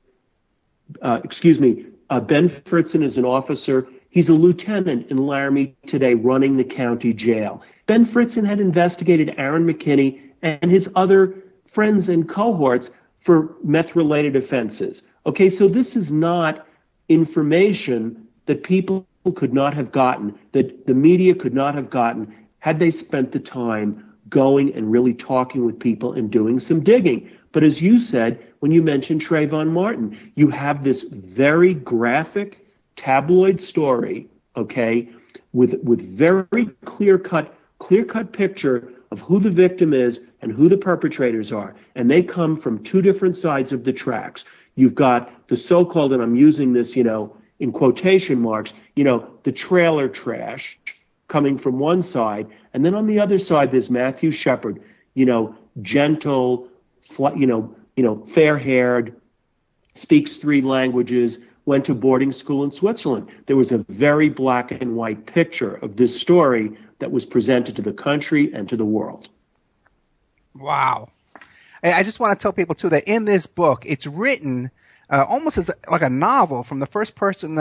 Ben Fritzen is an officer. He's a lieutenant in Laramie today running the county jail. Ben Fritzen had investigated Aaron McKinney and his other friends and cohorts for meth-related offenses. Okay, so this is not information that people could not have gotten, that the media could not have gotten had they spent the time going and really talking with people and doing some digging. But as you said, when you mentioned Trayvon Martin, you have this very graphic tabloid story, okay, with very clear-cut picture of who the victim is and who the perpetrators are. And they come from two different sides of the tracks. You've got the so-called, and I'm using this, in quotation marks, the trailer trash coming from one side. And then on the other side, there's Matthew Shepard, gentle, fair-haired, speaks 3 languages, went to boarding school in Switzerland. There was a very black and white picture of this story that was presented to the country and to the world. Wow. I just want to tell people, too, that in this book, it's written almost as like a novel from the first person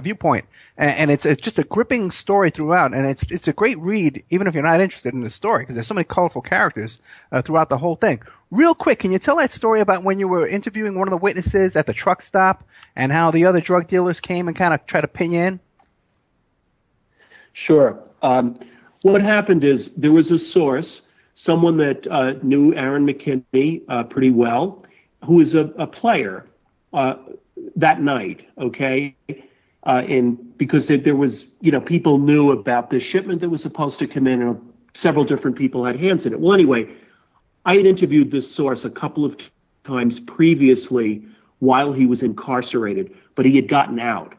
viewpoint. And it's just a gripping story throughout. And it's a great read, even if you're not interested in the story, because there's so many colorful characters throughout the whole thing. Real quick, can you tell that story about when you were interviewing one of the witnesses at the truck stop and how the other drug dealers came and kind of tried to pin you in? Sure. What happened is there was a source, someone that knew Aaron McKinney pretty well, who was a player that night, okay? Because there was, people knew about this shipment that was supposed to come in, and several different people had hands in it. Well, anyway, I had interviewed this source a couple of times previously while he was incarcerated, but he had gotten out,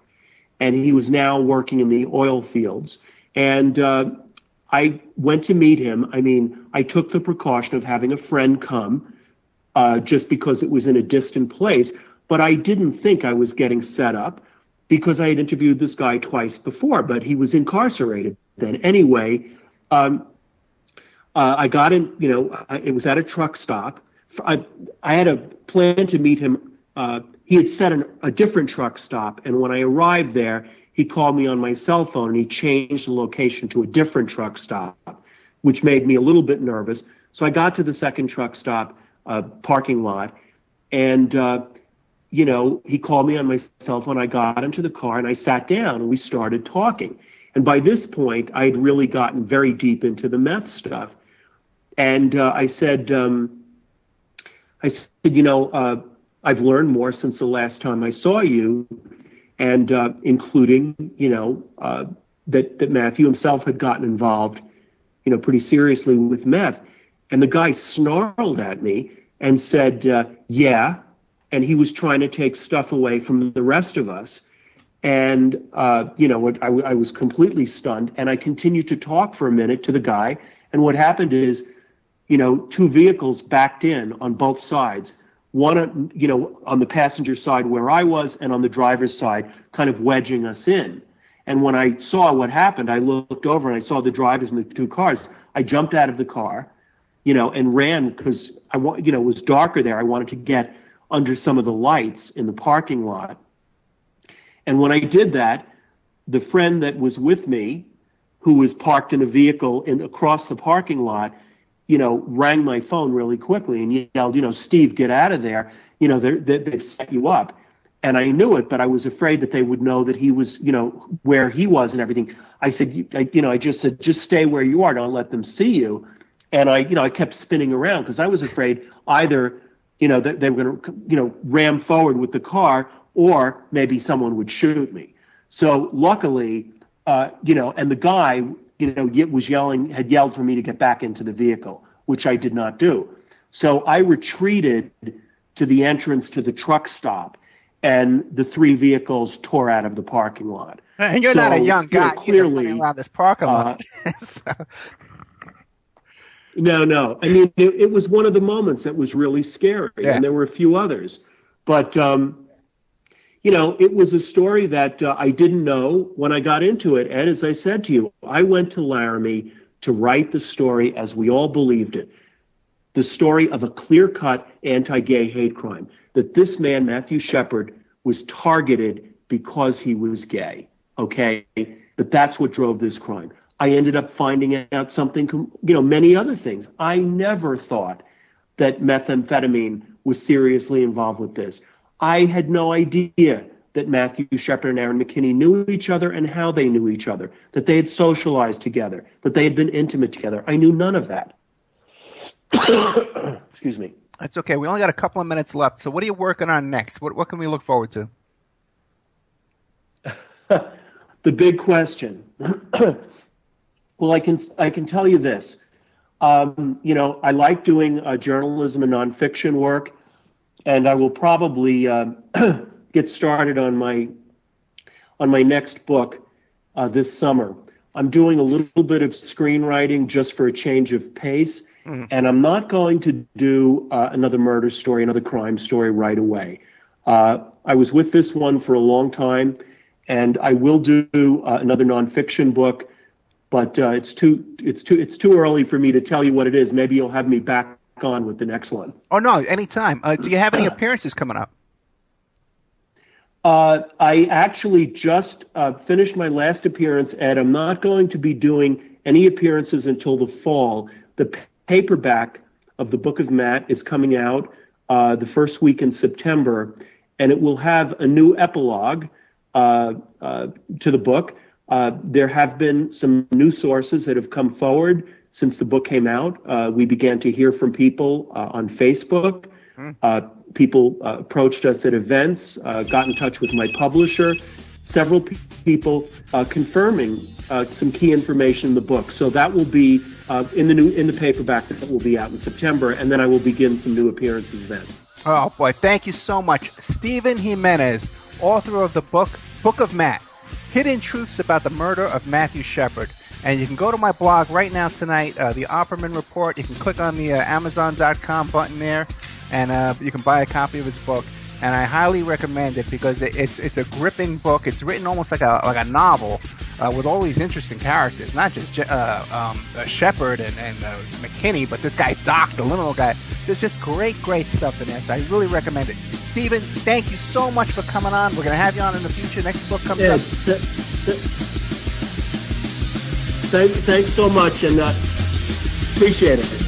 and he was now working in the oil fields. And I went to meet him. I mean, I took the precaution of having a friend come just because it was in a distant place, but I didn't think I was getting set up because I had interviewed this guy twice before, but he was incarcerated then. Anyway, I got in, it was at a truck stop. I had a plan to meet him. He had set a different truck stop, and when I arrived there, he called me on my cell phone, and he changed the location to a different truck stop, which made me a little bit nervous. So I got to the second truck stop parking lot, and, he called me on my cell phone. I got into the car, and I sat down, and we started talking. And by this point, I had really gotten very deep into the meth stuff. And I said, I've learned more since the last time I saw you, and including, that Matthew himself had gotten involved, pretty seriously with meth. And the guy snarled at me and said, yeah, and he was trying to take stuff away from the rest of us. And, I was completely stunned, and I continued to talk for a minute to the guy. And what happened is, 2 vehicles backed in on both sides. One, on the passenger side where I was, and on the driver's side, kind of wedging us in. And when I saw what happened, I looked over and I saw the drivers in the 2 cars. I jumped out of the car, and ran because it was darker there. I wanted to get under some of the lights in the parking lot. And when I did that, the friend that was with me, who was parked in a vehicle across the parking lot, rang my phone really quickly and yelled, Steve, get out of there. They've set you up. And I knew it, but I was afraid that they would know that he was, where he was and everything. I said, I just said, just stay where you are. Don't let them see you. And I kept spinning around because I was afraid either, that they were going to, ram forward with the car, or maybe someone would shoot me. So luckily, and the guy, had yelled for me to get back into the vehicle, which I did not do. So I retreated to the entrance to the truck stop, and the 3 vehicles tore out of the parking lot. And you're not a young guy. Clearly, running around this parking lot. So. No. I mean, it was one of the moments that was really scary, and there were a few others. But, it was a story that I didn't know when I got into it. And as I said to you, I went to Laramie to write the story as we all believed it. The story of a clear-cut anti-gay hate crime. That this man, Matthew Shepard, was targeted because he was gay. Okay? That that's what drove this crime. I ended up finding out something, many other things. I never thought that methamphetamine was seriously involved with this. I had no idea that Matthew Shepard and Aaron McKinney knew each other and how they knew each other, that they had socialized together, that they had been intimate together. I knew none of that. Excuse me. That's okay. We only got a couple of minutes left. So what are you working on next? What can we look forward to? The big question. Well, I can tell you this. I like doing journalism and nonfiction work. and I will probably get started on my next book this summer. I'm doing a little bit of screenwriting just for a change of pace, and I'm not going to do another murder story, another crime story right away. I was with this one for a long time, and I will do another nonfiction book, but it's too early for me to tell you what it is. Maybe you'll have me back on with the next one. Oh no, anytime. Do you have any appearances coming up? I actually just finished my last appearance, and I'm not going to be doing any appearances until the fall. The paperback of the Book of Matt is coming out the first week in September, and it will have a new epilogue to the book. There have been some new sources that have come forward since the book came out. We began to hear from people on Facebook. People approached us at events, got in touch with my publisher, several people confirming some key information in the book. So that will be in the paperback that will be out in September, and then I will begin some new appearances then. Oh boy, thank you so much. Stephen Jimenez, author of the Book of Matt, Hidden Truths About the Murder of Matthew Shepard. And you can go to my blog right now tonight, the Opperman Report. You can click on the Amazon.com button there, and you can buy a copy of his book. And I highly recommend it because it's a gripping book. It's written almost like a novel with all these interesting characters, not just Shepard and McKinney, but this guy Doc, the limo guy. There's just great stuff in there. So I really recommend it. Stephen, thank you so much for coming on. We're going to have you on in the future. Next book comes up. Thanks so much, and appreciate it.